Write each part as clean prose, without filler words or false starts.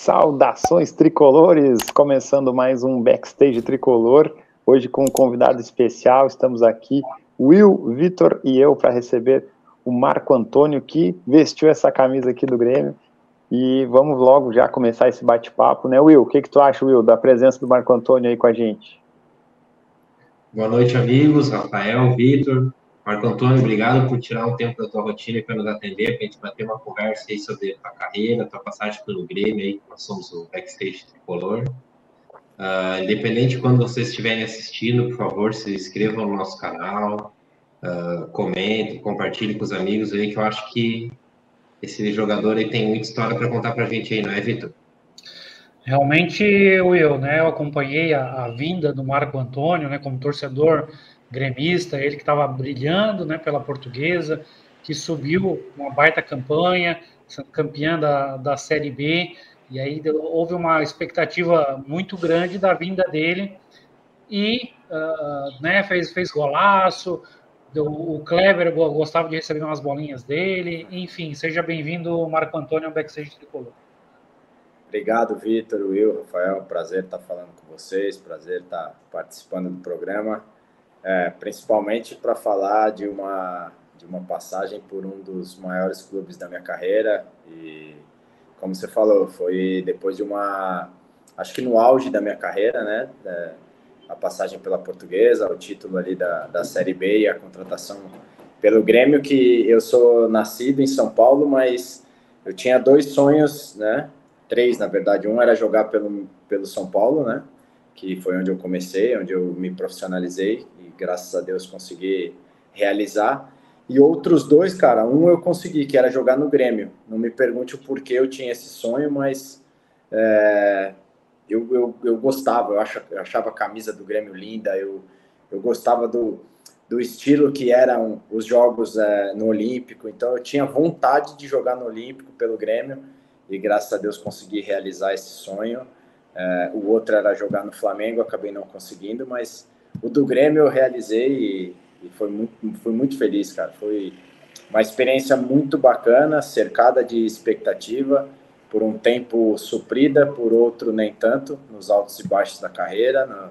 Saudações tricolores, começando mais um Backstage Tricolor, hoje com um convidado especial, estamos aqui, Will, Vitor e eu, para receber o Marco Antônio, que vestiu essa camisa aqui do Grêmio, e vamos logo já começar esse bate-papo, né, Will? O que tu acha, Will, da presença do Marco Antônio aí com a gente? Boa noite, amigos, Rafael, Vitor, Marco Antônio, obrigado por tirar um tempo da tua rotina para nos atender, para a gente bater uma conversa aí sobre a tua carreira, a tua passagem pelo Grêmio, aí, nós somos o Backstage Tricolor. Independente de quando vocês estiverem assistindo, por favor, se inscrevam no nosso canal, comentem, compartilhem com os amigos aí, que eu acho que esse jogador aí tem muita história para contar para a gente aí, não é, Vitor? Realmente, Will, né, eu acompanhei a vinda do Marco Antônio, né, como torcedor gremista, ele que estava brilhando, né, pela Portuguesa, que subiu uma baita campanha, sendo campeã da Série B, e aí houve uma expectativa muito grande da vinda dele, e né, fez golaço, o Kleber gostava de receber umas bolinhas dele, enfim, seja bem-vindo, Marco Antônio, ao Backstage Tricolor. Obrigado, Vitor, Will, Rafael, prazer estar falando com vocês, prazer estar participando do programa, principalmente para falar de uma passagem por um dos maiores clubes da minha carreira e, como você falou, foi depois de acho que no auge da minha carreira, né, a passagem pela Portuguesa, o título ali da Série B e a contratação pelo Grêmio, que eu sou nascido em São Paulo, mas eu tinha dois sonhos, né, três, na verdade. Um era jogar pelo São Paulo, né? Que foi onde eu comecei, onde eu me profissionalizei e, graças a Deus, consegui realizar. E outros dois, cara, um eu consegui, que era jogar no Grêmio. Não me pergunte o porquê eu tinha esse sonho, mas eu gostava, eu achava a camisa do Grêmio linda, eu gostava do estilo que eram os jogos no Olímpico, então eu tinha vontade de jogar no Olímpico pelo Grêmio, e graças a Deus consegui realizar esse sonho. O outro era jogar no Flamengo, acabei não conseguindo, mas o do Grêmio eu realizei e fui muito feliz, cara. Foi uma experiência muito bacana, cercada de expectativa, por um tempo suprida, por outro nem tanto, nos altos e baixos da carreira,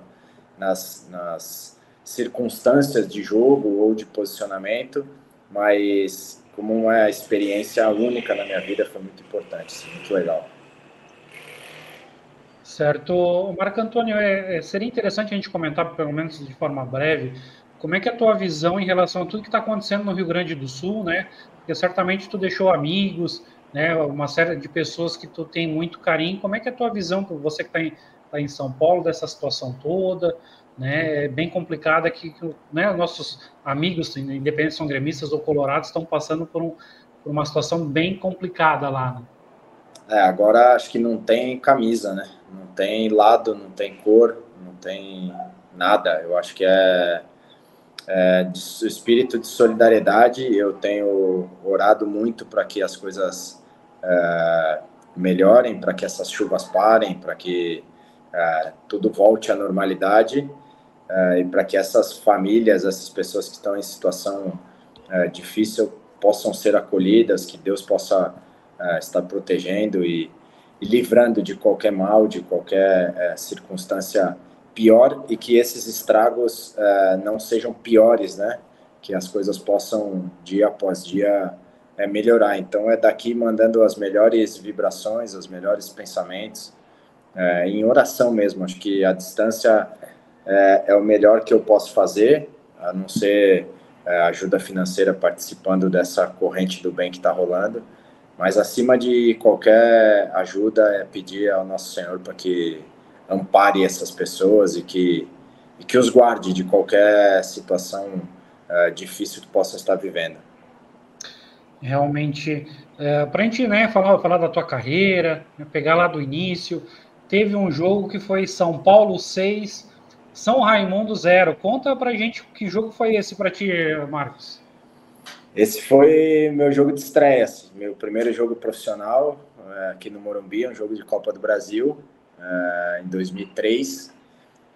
nas circunstâncias de jogo ou de posicionamento, mas como uma experiência única na minha vida, foi muito importante, muito legal. Certo. Marco Antônio, seria interessante a gente comentar, pelo menos de forma breve, como é que é a tua visão em relação a tudo que está acontecendo no Rio Grande do Sul, né? Porque certamente tu deixou amigos, né? Uma série de pessoas que tu tem muito carinho. Como é que é a tua visão, você que está em São Paulo, dessa situação toda, né? É bem complicada né, nossos amigos, independente se são gremistas ou colorados, estão passando por uma situação bem complicada lá, né? Agora acho que não tem camisa, né? Não tem lado, não tem cor, não tem nada. Eu acho que o espírito de solidariedade. Eu tenho orado muito para que as coisas melhorem, para que essas chuvas parem, para que tudo volte à normalidade, e para que essas famílias, essas pessoas que estão em situação difícil possam ser acolhidas, que Deus possa estar protegendo e livrando de qualquer mal, de qualquer circunstância pior, e que esses estragos não sejam piores, né? Que as coisas possam, dia após dia, melhorar. Então, é daqui mandando as melhores vibrações, os melhores pensamentos, em oração mesmo. Acho que a distância é o melhor que eu posso fazer, a não ser ajuda financeira participando dessa corrente do bem que está rolando. Mas acima de qualquer ajuda é pedir ao Nosso Senhor para que ampare essas pessoas e que os guarde de qualquer situação difícil que possa estar vivendo. Realmente, para a gente, né, falar da tua carreira, né, pegar lá do início, teve um jogo que foi São Paulo 6, São Raimundo 0. Conta pra gente que jogo foi esse para ti, Marcos. Esse foi meu jogo de estreia, meu primeiro jogo profissional aqui no Morumbi, um jogo de Copa do Brasil, em 2003.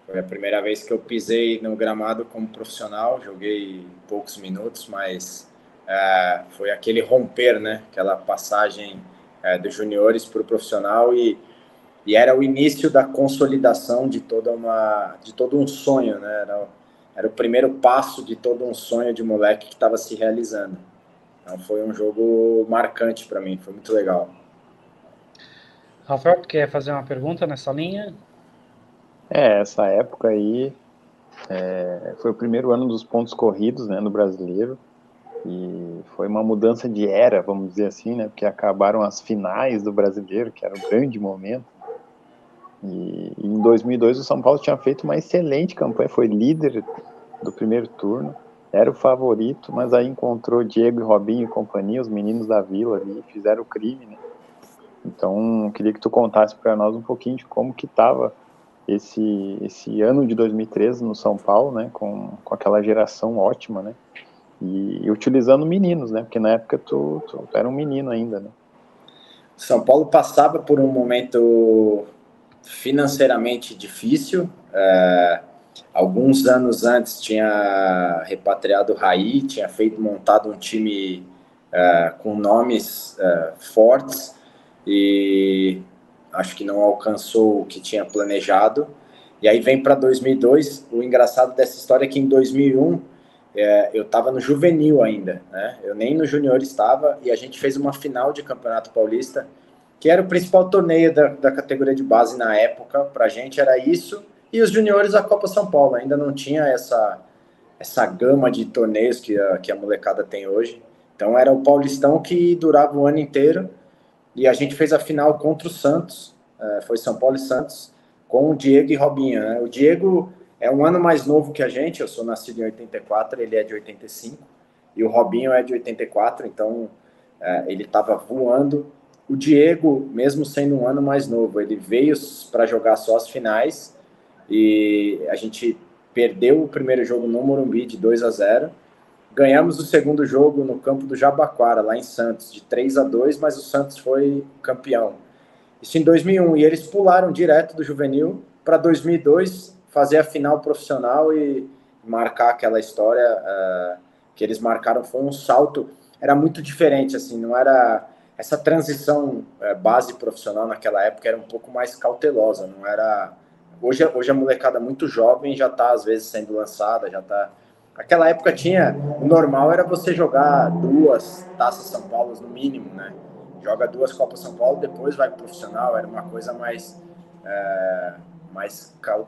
Foi a primeira vez que eu pisei no gramado como profissional, joguei poucos minutos, mas foi aquele romper, né? Aquela passagem dos juniores para o profissional, e E era o início da consolidação de todo um sonho, né? Era o primeiro passo de todo um sonho de moleque que estava se realizando. Então foi um jogo marcante para mim, foi muito legal. Rafael, quer fazer uma pergunta nessa linha? Essa época aí foi o primeiro ano dos pontos corridos, né, no Brasileiro, e foi uma mudança de era, vamos dizer assim, né, porque acabaram as finais do Brasileiro, que era um grande momento. E em 2002 o São Paulo tinha feito uma excelente campanha, foi líder do primeiro turno, era o favorito, mas aí encontrou Diego e Robinho e companhia, os meninos da Vila ali, fizeram o crime, né? Então, queria que tu contasse para nós um pouquinho de como que estava esse ano de 2013 no São Paulo, né, com aquela geração ótima, né, e utilizando meninos, né, porque na época tu era um menino ainda, né. São Paulo passava por um momento financeiramente difícil. Alguns anos antes tinha repatriado o Raí, tinha montado um time com nomes fortes e acho que não alcançou o que tinha planejado. E aí vem para 2002, o engraçado dessa história é que em 2001 eu estava no juvenil ainda, né? Eu nem no junior estava, e a gente fez uma final de Campeonato Paulista, que era o principal torneio da categoria de base na época. Para a gente era isso, e os juniores a Copa São Paulo. Ainda não tinha essa gama de torneios que a molecada tem hoje. Então era o Paulistão que durava o ano inteiro, e a gente fez a final contra o Santos, foi São Paulo e Santos, com o Diego e Robinho, né? O Diego é um ano mais novo que a gente, eu sou nascido em 84, ele é de 85, e o Robinho é de 84, então ele estava voando. O Diego, mesmo sendo um ano mais novo, ele veio para jogar só as finais, e a gente perdeu o primeiro jogo no Morumbi de 2-0, ganhamos o segundo jogo no campo do Jabaquara, lá em Santos, de 3-2, mas o Santos foi campeão. Isso em 2001, e eles pularam direto do juvenil para 2002, fazer a final profissional e marcar aquela história que eles marcaram. Foi um salto, era muito diferente, assim, não era... Essa transição base profissional naquela época era um pouco mais cautelosa, não era... Hoje a molecada muito jovem já está, às vezes, sendo lançada, já está... Naquela época o normal era você jogar 2 Taças São Paulo no mínimo, né? Joga 2 Copas São Paulo, depois vai pro profissional, era uma coisa mais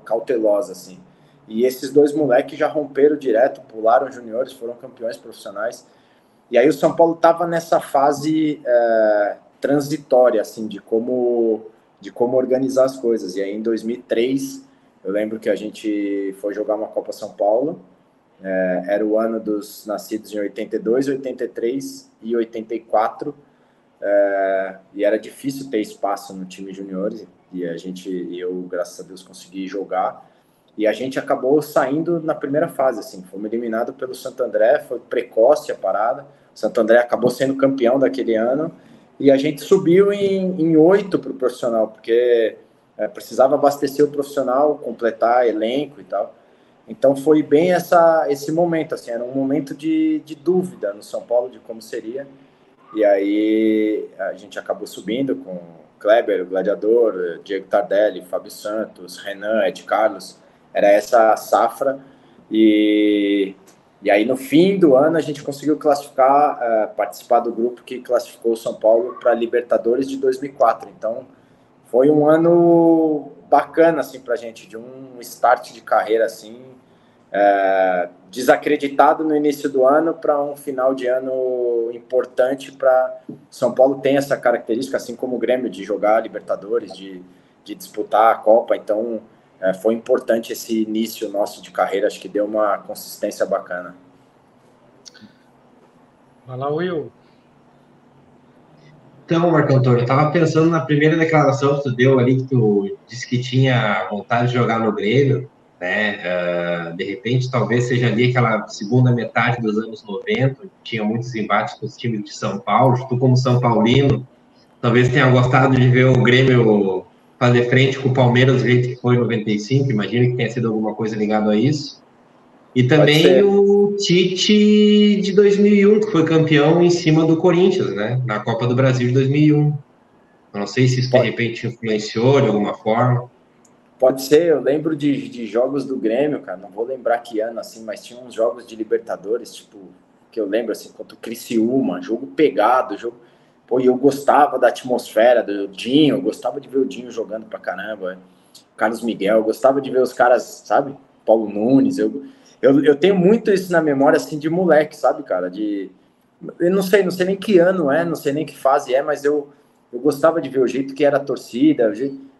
cautelosa, assim. E esses 2 moleques já romperam direto, pularam juniores, foram campeões profissionais. E aí o São Paulo estava nessa fase transitória, assim, de como organizar as coisas. E aí em 2003, eu lembro que a gente foi jogar uma Copa São Paulo. Era o ano dos nascidos em 82, 83 e 84, e era difícil ter espaço no time juniores, e eu, graças a Deus, consegui jogar, e a gente acabou saindo na primeira fase, assim, fomos eliminados pelo Santo André, foi precoce a parada, o Santo André acabou sendo campeão daquele ano, e a gente subiu em 8 para o profissional, porque precisava abastecer o profissional, completar elenco e tal. Então foi bem esse momento, assim, era um momento de dúvida no São Paulo de como seria, e aí a gente acabou subindo com Kleber, o Gladiador, Diego Tardelli, Fábio Santos, Renan, Ed Carlos, era essa safra, e aí no fim do ano a gente conseguiu classificar, participar do grupo que classificou o São Paulo para a Libertadores de 2004, então foi um ano bacana, assim, pra gente, de um start de carreira, assim, desacreditado no início do ano para um final de ano importante. Para São Paulo tem essa característica, assim como o Grêmio, de jogar Libertadores, de disputar a Copa, então foi importante esse início nosso de carreira, acho que deu uma consistência bacana. Vai lá, Will. Então, Marco Antônio, eu estava pensando na primeira declaração que tu deu ali, que tu disse que tinha vontade de jogar no Grêmio, né? De repente, talvez seja ali aquela segunda metade dos anos 90, tinha muitos embates com os times de São Paulo. Tu, como São Paulino, talvez tenha gostado de ver o Grêmio fazer frente com o Palmeiras do jeito que foi em 95, imagino que tenha sido alguma coisa ligada a isso. E também o Tite de 2001, que foi campeão em cima do Corinthians, né? Na Copa do Brasil de 2001. Eu não sei se isso de repente influenciou de alguma forma. Pode ser, eu lembro de jogos do Grêmio, cara, não vou lembrar que ano, assim, mas tinha uns jogos de Libertadores, tipo, que eu lembro, assim, contra o Criciúma, jogo pegado, jogo... Pô, e eu gostava da atmosfera do Dinho, eu gostava de ver o Dinho jogando pra caramba, Carlos Miguel, eu gostava de ver os caras, sabe, Paulo Nunes, eu tenho muito isso na memória, assim, de moleque, sabe, cara, eu não sei nem que ano é, não sei nem que fase é, mas eu gostava de ver o jeito que era a torcida,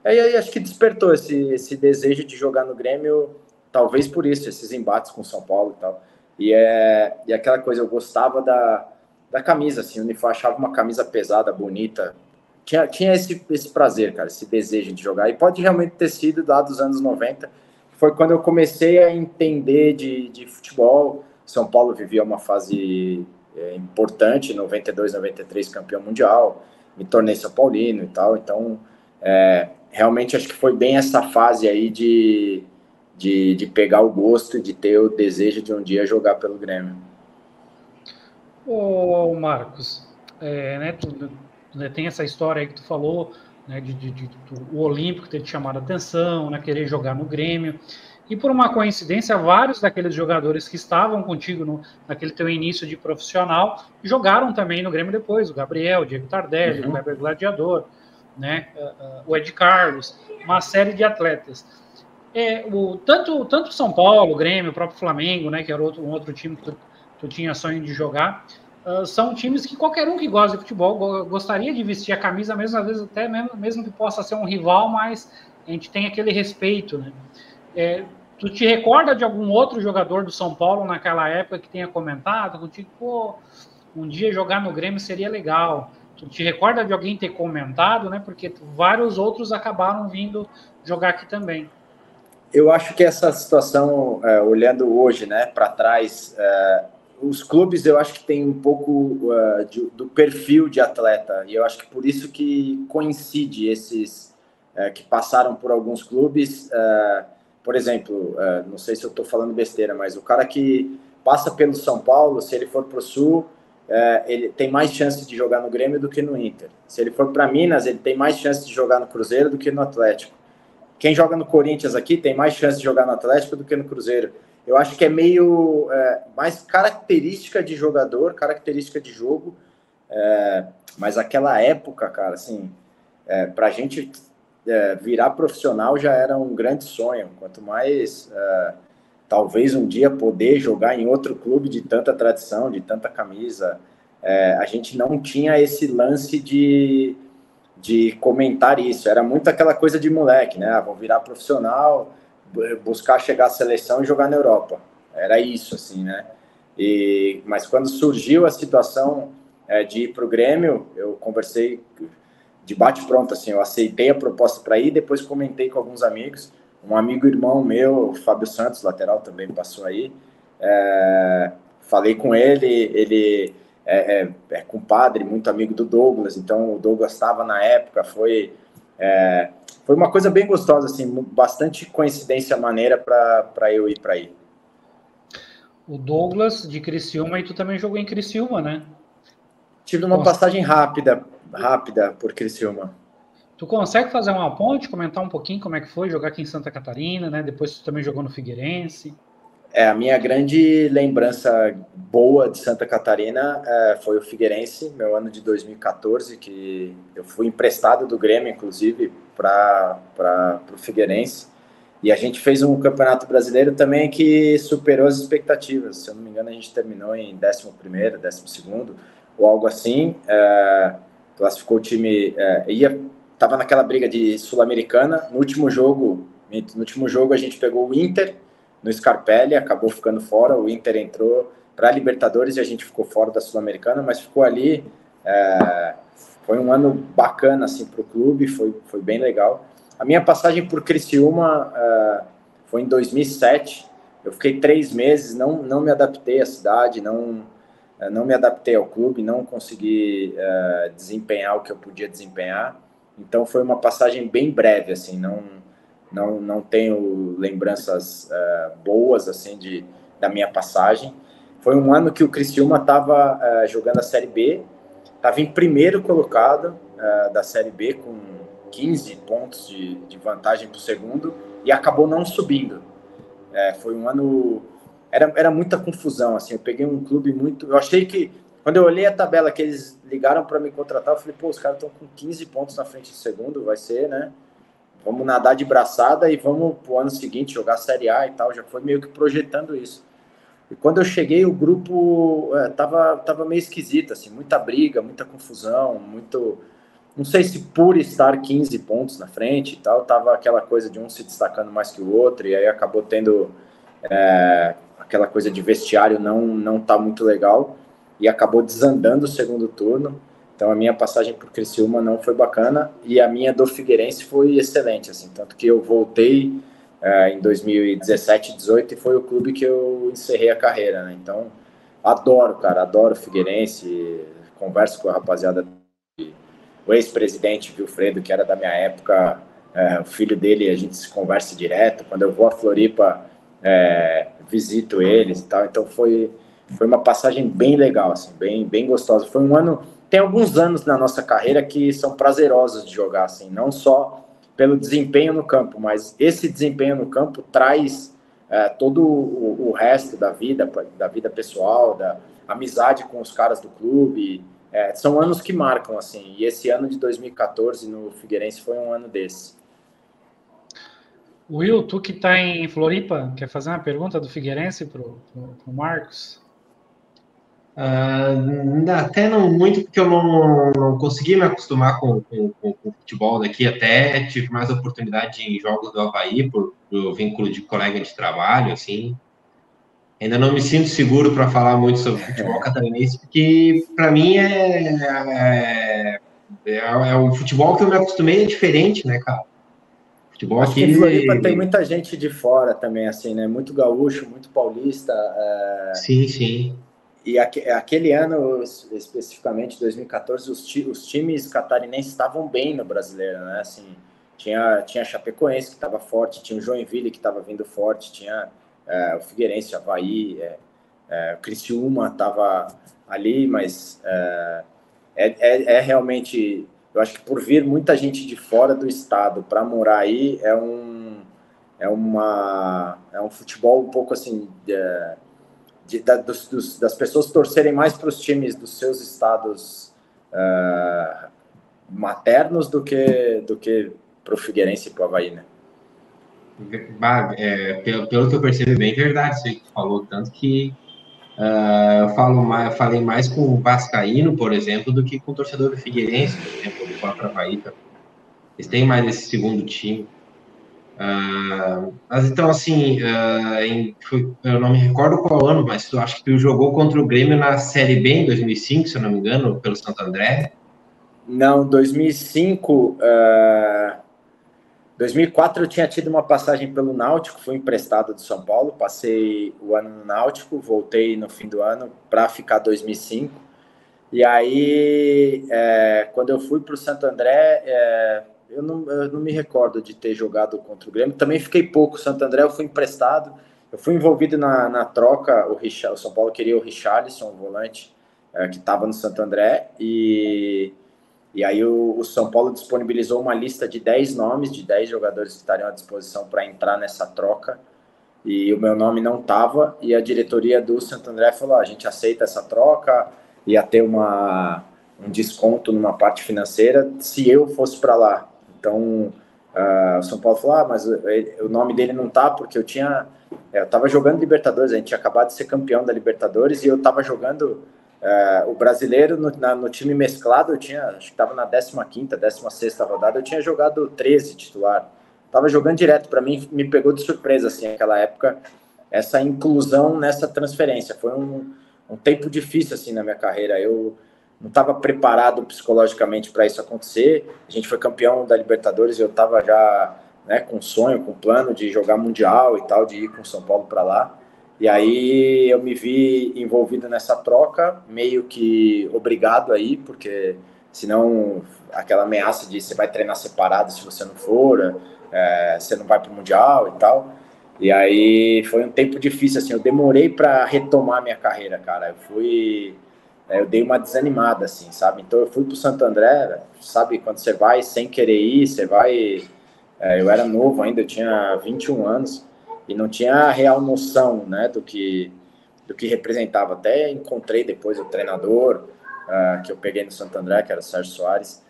aí acho que despertou esse desejo de jogar no Grêmio, talvez por isso, esses embates com São Paulo e tal. E aquela coisa, eu gostava da camisa, assim, o uniforme, achava uma camisa pesada, bonita. Tinha esse prazer, cara, esse desejo de jogar. E pode realmente ter sido lá dos anos 90, que foi quando eu comecei a entender de futebol. São Paulo vivia uma fase importante, 92, 93, campeão mundial. Me tornei São Paulino e tal, então... realmente acho que foi bem essa fase aí de pegar o gosto, de ter o desejo de um dia jogar pelo Grêmio. Ô Marcos, né, tu tem essa história aí que tu falou, né, o Olímpico ter te chamado a atenção, né, querer jogar no Grêmio, e por uma coincidência, vários daqueles jogadores que estavam contigo naquele teu início de profissional, jogaram também no Grêmio depois, o Gabriel, o Diego Tardelli, o Kleber Gladiador, né, o Ed Carlos, uma série de atletas. Tanto São Paulo, o Grêmio, o próprio Flamengo, né, que era um outro time que tu tinha sonho de jogar, são times que qualquer um que gosta de futebol gostaria de vestir a camisa, mesmo às vezes até mesmo que possa ser um rival, mas a gente tem aquele respeito, né? Tu te recorda de algum outro jogador do São Paulo naquela época que tenha comentado contigo, pô, um dia jogar no Grêmio seria legal? Tu te recorda de alguém ter comentado, né? Porque vários outros acabaram vindo jogar aqui também. Eu acho que essa situação, olhando hoje, né, para trás, os clubes eu acho que tem um pouco do perfil de atleta, e eu acho que por isso que coincide esses que passaram por alguns clubes, por exemplo, não sei se eu estou falando besteira, mas o cara que passa pelo São Paulo, se ele for para o Sul, ele tem mais chance de jogar no Grêmio do que no Inter. Se ele for para Minas, ele tem mais chance de jogar no Cruzeiro do que no Atlético. Quem joga no Corinthians aqui tem mais chance de jogar no Atlético do que no Cruzeiro. Eu acho que é meio mais característica de jogador, característica de jogo. Mas aquela época, cara, assim, pra gente virar profissional já era um grande sonho. Quanto mais, talvez um dia poder jogar em outro clube de tanta tradição, de tanta camisa. A gente não tinha esse lance de comentar isso. Era muito aquela coisa de moleque, né? Vou virar profissional, buscar chegar à seleção e jogar na Europa. Era isso, assim, né? Mas quando surgiu a situação de ir para o Grêmio, eu conversei de bate-pronto, assim, eu aceitei a proposta para ir, depois comentei com alguns amigos, um amigo irmão meu, o Fábio Santos, lateral, também passou aí, falei com ele é compadre, muito amigo do Douglas, então o Douglas estava na época, foi uma coisa bem gostosa, assim, bastante coincidência maneira para eu ir para aí. O Douglas de Criciúma, e tu também jogou em Criciúma, né? Tive uma passagem rápida por Criciúma. Tu consegue fazer uma ponte, comentar um pouquinho como é que foi jogar aqui em Santa Catarina, né? Depois tu também jogou no Figueirense. A minha grande lembrança boa de Santa Catarina foi o Figueirense, meu ano de 2014, que eu fui emprestado do Grêmio, inclusive, para o Figueirense. E a gente fez um campeonato brasileiro também que superou as expectativas. Se eu não me engano, a gente terminou em 11º, 12º, ou algo assim. Classificou o time... Estava naquela briga de Sul-Americana. No último jogo, a gente pegou o Inter no Scarpelli, acabou ficando fora. O Inter entrou para a Libertadores e a gente ficou fora da Sul-Americana, mas ficou ali. Foi um ano bacana assim, para o clube, foi bem legal. A minha passagem por Criciúma foi em 2007. Eu fiquei 3 meses, não me adaptei à cidade, não me adaptei ao clube, não consegui desempenhar o que eu podia desempenhar. Então foi uma passagem bem breve, assim, não tenho lembranças boas assim da minha passagem. Foi um ano que o Criciúma estava jogando a Série B, estava em primeiro colocado da Série B, com 15 pontos de vantagem para o segundo, e acabou não subindo. Foi um ano... Era muita confusão, assim, eu peguei um clube muito... Eu achei que, quando eu olhei a tabela que eles ligaram para me contratar, eu falei, pô, os caras estão com 15 pontos na frente do segundo, vai ser, né? Vamos nadar de braçada e vamos pro ano seguinte jogar Série A e tal, já foi meio que projetando isso. E quando eu cheguei, o grupo tava meio esquisito, assim, muita briga, muita confusão, muito... Não sei se por estar 15 pontos na frente e tal, tava aquela coisa de um se destacando mais que o outro, e aí acabou tendo aquela coisa de vestiário não tá muito legal, e acabou desandando o segundo turno. Então a minha passagem por Criciúma não foi bacana, e a minha do Figueirense foi excelente, assim, tanto que eu voltei em 2017, 18, e foi o clube que eu encerrei a carreira, né? Então, adoro o Figueirense, converso com a rapaziada, o ex-presidente Vilfredo, que era da minha época, o filho dele, a gente se conversa direto, quando eu vou a Floripa, visito eles e tal, então foi uma passagem bem legal, assim, bem gostosa. Foi um ano, tem alguns anos na nossa carreira que são prazerosos de jogar, assim, não só pelo desempenho no campo, mas esse desempenho no campo traz todo o resto da vida pessoal, da amizade com os caras do clube. São anos que marcam, assim, e esse ano de 2014 no Figueirense foi um ano desse. Will, tu que está em Floripa, quer fazer uma pergunta do Figueirense pro Marcos? Até não muito, porque eu não consegui me acostumar com o futebol daqui, até tive mais oportunidade em jogos do Avaí, por vínculo de colega de trabalho, assim. Ainda não me sinto seguro para falar muito sobre futebol catarinense, porque para mim o futebol que eu me acostumei é diferente, né, cara? Futebol Acho que aqui... em Floripa tem muita gente de fora também, assim, né? Muito gaúcho, muito paulista. Sim. E aquele ano, especificamente 2014, os times catarinenses estavam bem no Brasileiro, né? Assim, tinha Chapecoense, que estava forte, tinha o Joinville, que estava vindo forte, tinha o Figueirense, Avaí, o Criciúma estava ali, mas realmente... Eu acho que por vir muita gente de fora do estado para morar aí, é um futebol um pouco assim... das pessoas torcerem mais para os times dos seus estados maternos do que para o Figueirense e para o Avaí, né? Pelo que eu percebo, é bem verdade isso aí que tu falou, tanto que eu falei mais com o vascaíno, por exemplo, do que com o torcedor do Figueirense, por exemplo, do próprio Avaí. Eles têm mais esse segundo time. Mas então, assim, eu não me recordo qual ano, mas tu acho que tu jogou contra o Grêmio na Série B em 2005, se eu não me engano, pelo Santo André? Não, 2005... 2004 eu tinha tido uma passagem pelo Náutico, fui emprestado de São Paulo, passei o ano no Náutico, voltei no fim do ano para ficar 2005. E aí, quando eu fui para o Santo André, eu não me recordo de ter jogado contra o Grêmio. Também fiquei pouco. Santo André eu fui emprestado. Eu fui envolvido na troca. O São Paulo queria o Richarlison, o volante, que estava no Santo André. E aí o São Paulo disponibilizou uma lista de 10 nomes, de 10 jogadores que estariam à disposição para entrar nessa troca. E o meu nome não estava. E a diretoria do Santo André falou, a gente aceita essa troca, ia ter um desconto numa parte financeira se eu fosse para lá. Então, o São Paulo falou, mas o nome dele não tá, porque eu estava jogando Libertadores, a gente tinha acabado de ser campeão da Libertadores, e eu estava jogando o brasileiro no time mesclado, acho que estava na 15ª, 16ª rodada, eu tinha jogado 13 titular. Estava jogando direto, para mim, me pegou de surpresa, assim, naquela época, essa inclusão nessa transferência. Foi um tempo difícil, assim, na minha carreira. Eu não estava preparado psicologicamente para isso acontecer. A gente foi campeão da Libertadores e eu estava já, né, com sonho, com plano de jogar Mundial e tal, de ir com o São Paulo para lá. E aí eu me vi envolvido nessa troca, meio que obrigado aí, porque senão aquela ameaça de você vai treinar separado se você não for, você não vai para o Mundial e tal. E aí foi um tempo difícil, assim, eu demorei para retomar minha carreira, cara. Eu fui eu dei uma desanimada, assim, sabe? Então eu fui pro Santo André, sabe? Quando você vai sem querer ir, você vai... eu era novo ainda, eu tinha 21 anos e não tinha a real noção, né, do que representava. Até encontrei depois o treinador que eu peguei no Santo André, que era o Sérgio Soares,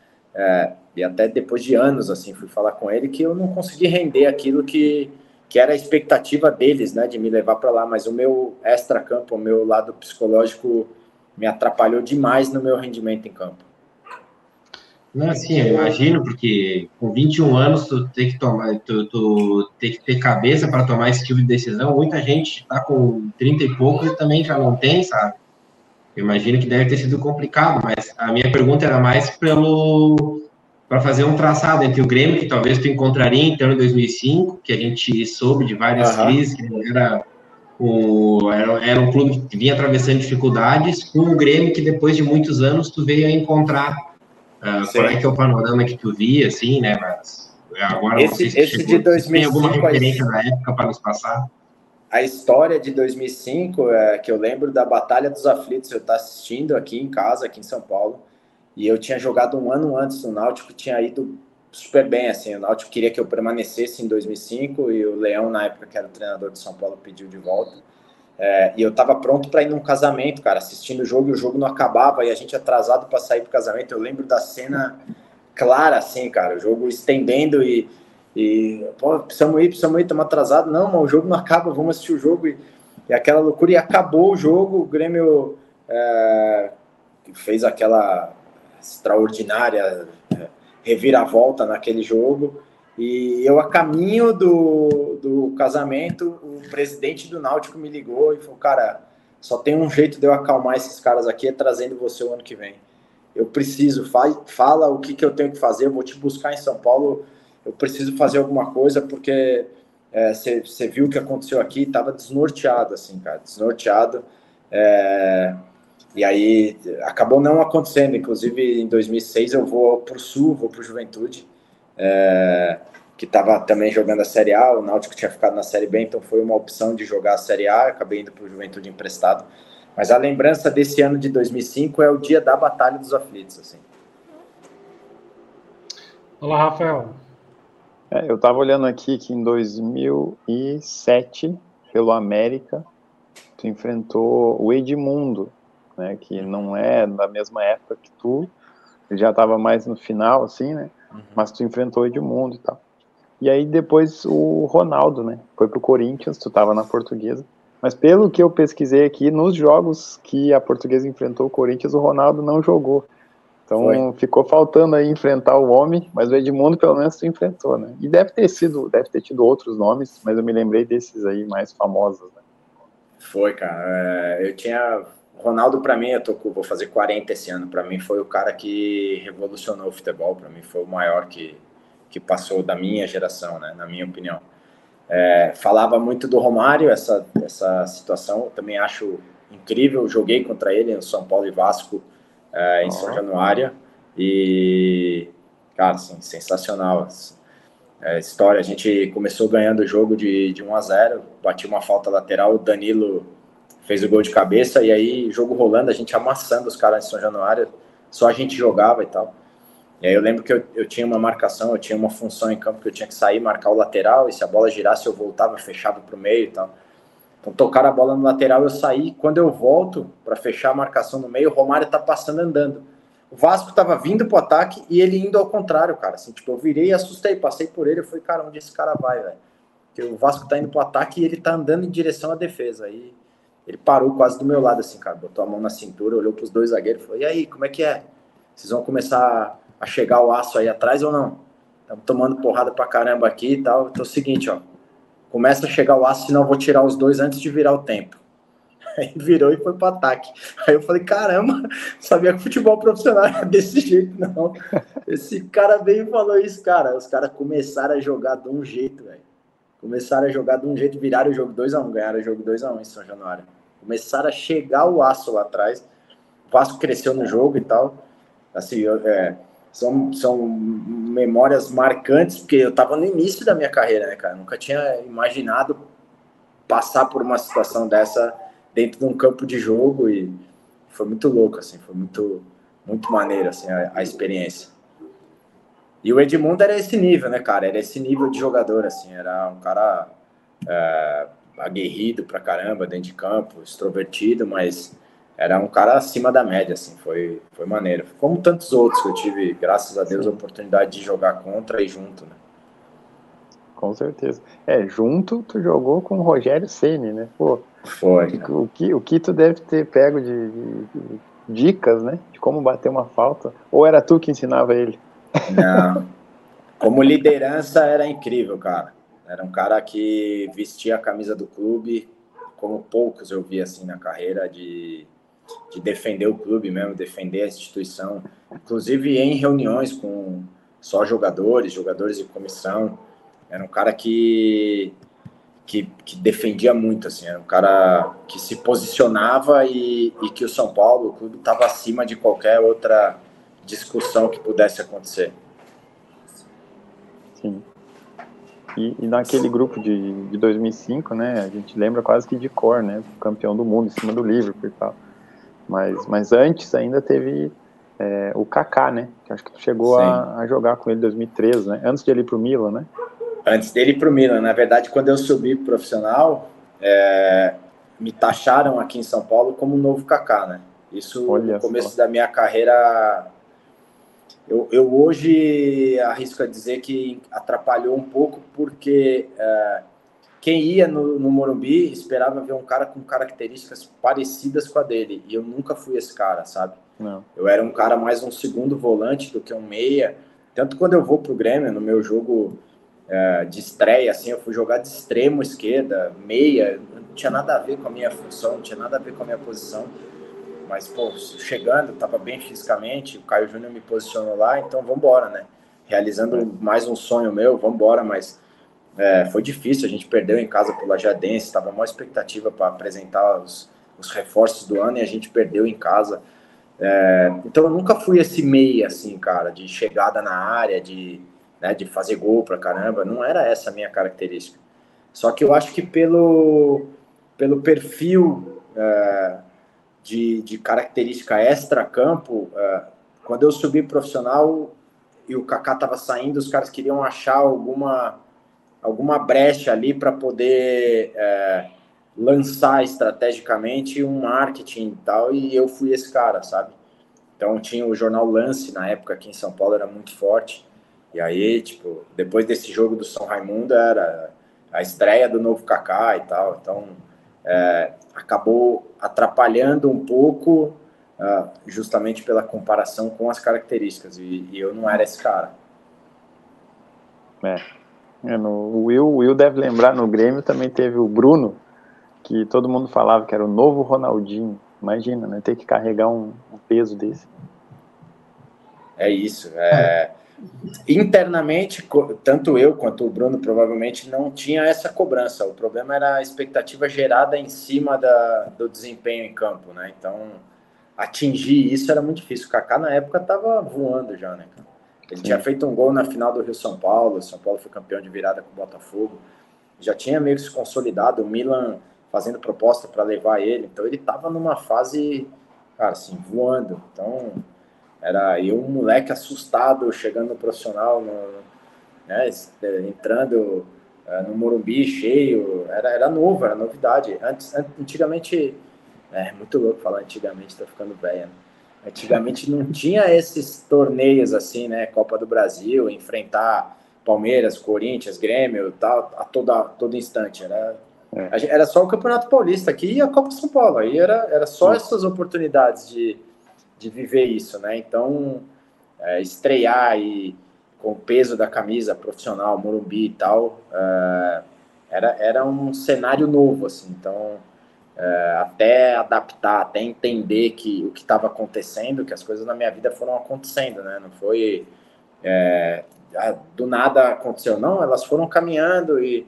e até depois de anos, assim, fui falar com ele que eu não consegui render aquilo que era a expectativa deles, né, de me levar para lá, mas o meu extra-campo, o meu lado psicológico me atrapalhou demais no meu rendimento em campo. Não, assim, eu imagino, porque com 21 anos tu tem que tomar, tu tem que ter cabeça para tomar esse tipo de decisão. Muita gente está com 30 e poucos e também já não tem, sabe? Eu imagino que deve ter sido complicado, mas a minha pergunta era mais para fazer um traçado entre o Grêmio, que talvez tu encontraria então em 2005, que a gente soube de várias crises, que era um clube que vinha atravessando dificuldades, com o Grêmio que depois de muitos anos tu veio a encontrar. Qual é que é o panorama que tu via, assim, né? Mas agora esse de 2005, tem alguma referência da época para nos passar? A história de 2005 que eu lembro da Batalha dos Aflitos. Eu estava assistindo aqui em casa, aqui em São Paulo, e eu tinha jogado um ano antes no Náutico, tinha ido super bem, assim. O Náutico queria que eu permanecesse em 2005 e o Leão, na época, que era o treinador de São Paulo, pediu de volta. E eu estava pronto para ir num casamento, cara, assistindo o jogo, e o jogo não acabava, e a gente atrasado para sair pro casamento. Eu lembro da cena clara, assim, cara, o jogo estendendo e pô, precisamos ir, estamos atrasados. Não, mas o jogo não acaba, vamos assistir o jogo. E aquela loucura, e acabou o jogo. O Grêmio fez aquela extraordinária reviravolta naquele jogo. E eu, a caminho do casamento, o presidente do Náutico me ligou e falou: cara, só tem um jeito de eu acalmar esses caras aqui, é trazendo você o ano que vem. Eu preciso, fala o que eu tenho que fazer, eu vou te buscar em São Paulo, eu preciso fazer alguma coisa, porque você viu o que aconteceu aqui, estava desnorteado, assim, cara, desnorteado. E aí acabou não acontecendo. Inclusive em 2006 eu vou para o Sul, vou para o Juventude, que estava também jogando a Série A. O Náutico tinha ficado na Série B, então foi uma opção de jogar a Série A. Eu acabei indo para o Juventude emprestado. Mas a lembrança desse ano de 2005 é o dia da Batalha dos Aflitos, assim. Olá, Rafael. Eu estava olhando aqui que em 2007, pelo América, tu enfrentou o Edmundo, né, que não é da mesma época que tu, ele já estava mais no final, assim, né, mas tu enfrentou o Edmundo e tal. E aí depois o Ronaldo, né, foi pro Corinthians, tu estava na Portuguesa, mas pelo que eu pesquisei aqui, nos jogos que a Portuguesa enfrentou o Corinthians, o Ronaldo não jogou. Então ficou faltando aí enfrentar o homem, mas o Edmundo pelo menos tu enfrentou, né, e deve ter tido outros nomes, mas eu me lembrei desses aí mais famosos, né. Foi, cara. Eu tinha... Ronaldo, para mim, vou fazer 40 esse ano. Para mim, foi o cara que revolucionou o futebol. Para mim, foi o maior que passou da minha geração, né? Na minha opinião. Falava muito do Romário, essa situação. Eu também acho incrível. Joguei contra ele no São Paulo e Vasco, em São Januário. E, cara, assim, sensacional. História, a gente começou ganhando o jogo de 1-0, bati uma falta lateral, o Danilo fez o gol de cabeça, e aí, jogo rolando, a gente amassando os caras em São Januário, só a gente jogava e tal. E aí eu lembro que eu tinha uma marcação, eu tinha uma função em campo que eu tinha que sair, marcar o lateral, e se a bola girasse eu voltava, fechava pro meio e tal. Então tocaram a bola no lateral, eu saí, quando eu volto para fechar a marcação no meio, o Romário tá passando andando. O Vasco tava vindo pro ataque e ele indo ao contrário, cara. Assim, tipo, eu virei e assustei, passei por ele, eu falei, cara, onde esse cara vai, velho? Porque o Vasco tá indo pro ataque e ele tá andando em direção à defesa. Aí ele parou quase do meu lado, assim, cara, botou a mão na cintura, olhou pros dois zagueiros e falou, e aí, como é que é? Vocês vão começar a chegar o aço aí atrás ou não? Estamos tomando porrada pra caramba aqui e tal. Então é o seguinte, ó, começa a chegar o aço, senão eu vou tirar os dois antes de virar o tempo. Aí virou e foi pro ataque. Aí eu falei, caramba, sabia que futebol profissional era desse jeito, não. Esse cara veio e falou isso, cara. Os caras começaram a jogar de um jeito, velho. Começaram a jogar de um jeito, viraram o jogo 2-1, ganharam o jogo 2-1 em São Januário. Começaram a chegar o aço lá atrás. O Vasco cresceu no jogo e tal. Assim, são memórias marcantes, porque eu tava no início da minha carreira, né, cara? Nunca tinha imaginado passar por uma situação dessa dentro de um campo de jogo, e foi muito louco, assim, foi muito maneiro, assim, a experiência. E o Edmundo era esse nível, né, cara? Era esse nível de jogador, assim, era um cara aguerrido pra caramba dentro de campo, extrovertido, mas era um cara acima da média, assim, foi maneiro. Como tantos outros que eu tive, graças a Deus, a oportunidade de jogar contra e junto, né? Com certeza. Junto tu jogou com o Rogério Ceni, né? Pô, foi. O que tu deve ter pego de dicas, né? De como bater uma falta. Ou era tu que ensinava ele? Não. Como liderança era incrível, cara. Era um cara que vestia a camisa do clube, como poucos eu vi assim na carreira, de defender o clube mesmo, defender a instituição. Inclusive em reuniões com só jogadores de comissão. Era um cara que defendia muito, assim, era um cara que se posicionava e que o São Paulo, o clube, estava acima de qualquer outra discussão que pudesse acontecer. Sim. E naquele grupo de 2005, né, a gente lembra quase que de cor, né, campeão do mundo em cima do Liverpool e tal. Mas antes ainda teve o Kaká, né, que acho que tu chegou a jogar com ele em 2013, né, antes de ele ir pro Milan, né? Antes dele ir pro Milan. Na verdade, quando eu subi pro profissional, me taxaram aqui em São Paulo como um novo Kaká, né? Isso no começo da minha carreira. Eu hoje arrisco a dizer que atrapalhou um pouco, porque quem ia no Morumbi esperava ver um cara com características parecidas com a dele, e eu nunca fui esse cara, sabe? Não. Eu era um cara mais um segundo volante do que um meia. Tanto quando eu vou pro Grêmio, no meu jogo de estreia, assim, eu fui jogar de extremo esquerda, meia, não tinha nada a ver com a minha função, não tinha nada a ver com a minha posição. Mas, pô, chegando, estava bem fisicamente, o Caio Júnior me posicionou lá, então vamos embora, né? Realizando mais um sonho meu, vamos embora, mas foi difícil, a gente perdeu em casa pro Lajadense, estava uma expectativa para apresentar os reforços do ano e a gente perdeu em casa. Então eu nunca fui esse meia, assim, cara, de chegada na área, de fazer gol pra caramba, não era essa a minha característica. Só que eu acho que pelo perfil de característica extra-campo, quando eu subi profissional e o Kaká estava saindo, os caras queriam achar alguma brecha ali para poder lançar estrategicamente um marketing e tal, e eu fui esse cara, sabe? Então tinha o jornal Lance na época aqui em São Paulo, era muito forte, e aí, tipo, depois desse jogo do São Raimundo era a estreia do novo Kaká e tal, então acabou atrapalhando um pouco justamente pela comparação com as características, e eu não era esse cara. O Will deve lembrar, no Grêmio também teve o Bruno, que todo mundo falava que era o novo Ronaldinho. Imagina, né? Ter que carregar um peso desse. É isso. Internamente, tanto eu quanto o Bruno provavelmente não tinha essa cobrança. O problema era a expectativa gerada em cima do desempenho em campo, né? Então, atingir isso era muito difícil. O Kaká, na época, estava voando já, né, cara? Ele tinha feito um gol na final do Rio-São Paulo. São Paulo foi campeão de virada com o Botafogo. Já tinha meio que se consolidado. O Milan fazendo proposta para levar ele. Então, ele estava numa fase, cara, assim, voando. Então, era eu, um moleque assustado, chegando no profissional, né, entrando no Morumbi cheio. Era novo, era novidade. Antigamente, muito louco falar antigamente, tô ficando velho, né? Antigamente não tinha esses torneios assim, né? Copa do Brasil, enfrentar Palmeiras, Corinthians, Grêmio, tal, a todo instante. Era só o Campeonato Paulista aqui e a Copa São Paulo. Aí era só essas oportunidades de viver isso, né? Então, estrear e com o peso da camisa profissional, Morumbi e tal, era um cenário novo, assim. Então, até adaptar, até entender que o que estava acontecendo, que as coisas na minha vida foram acontecendo, né? Não foi do nada aconteceu, não, elas foram caminhando e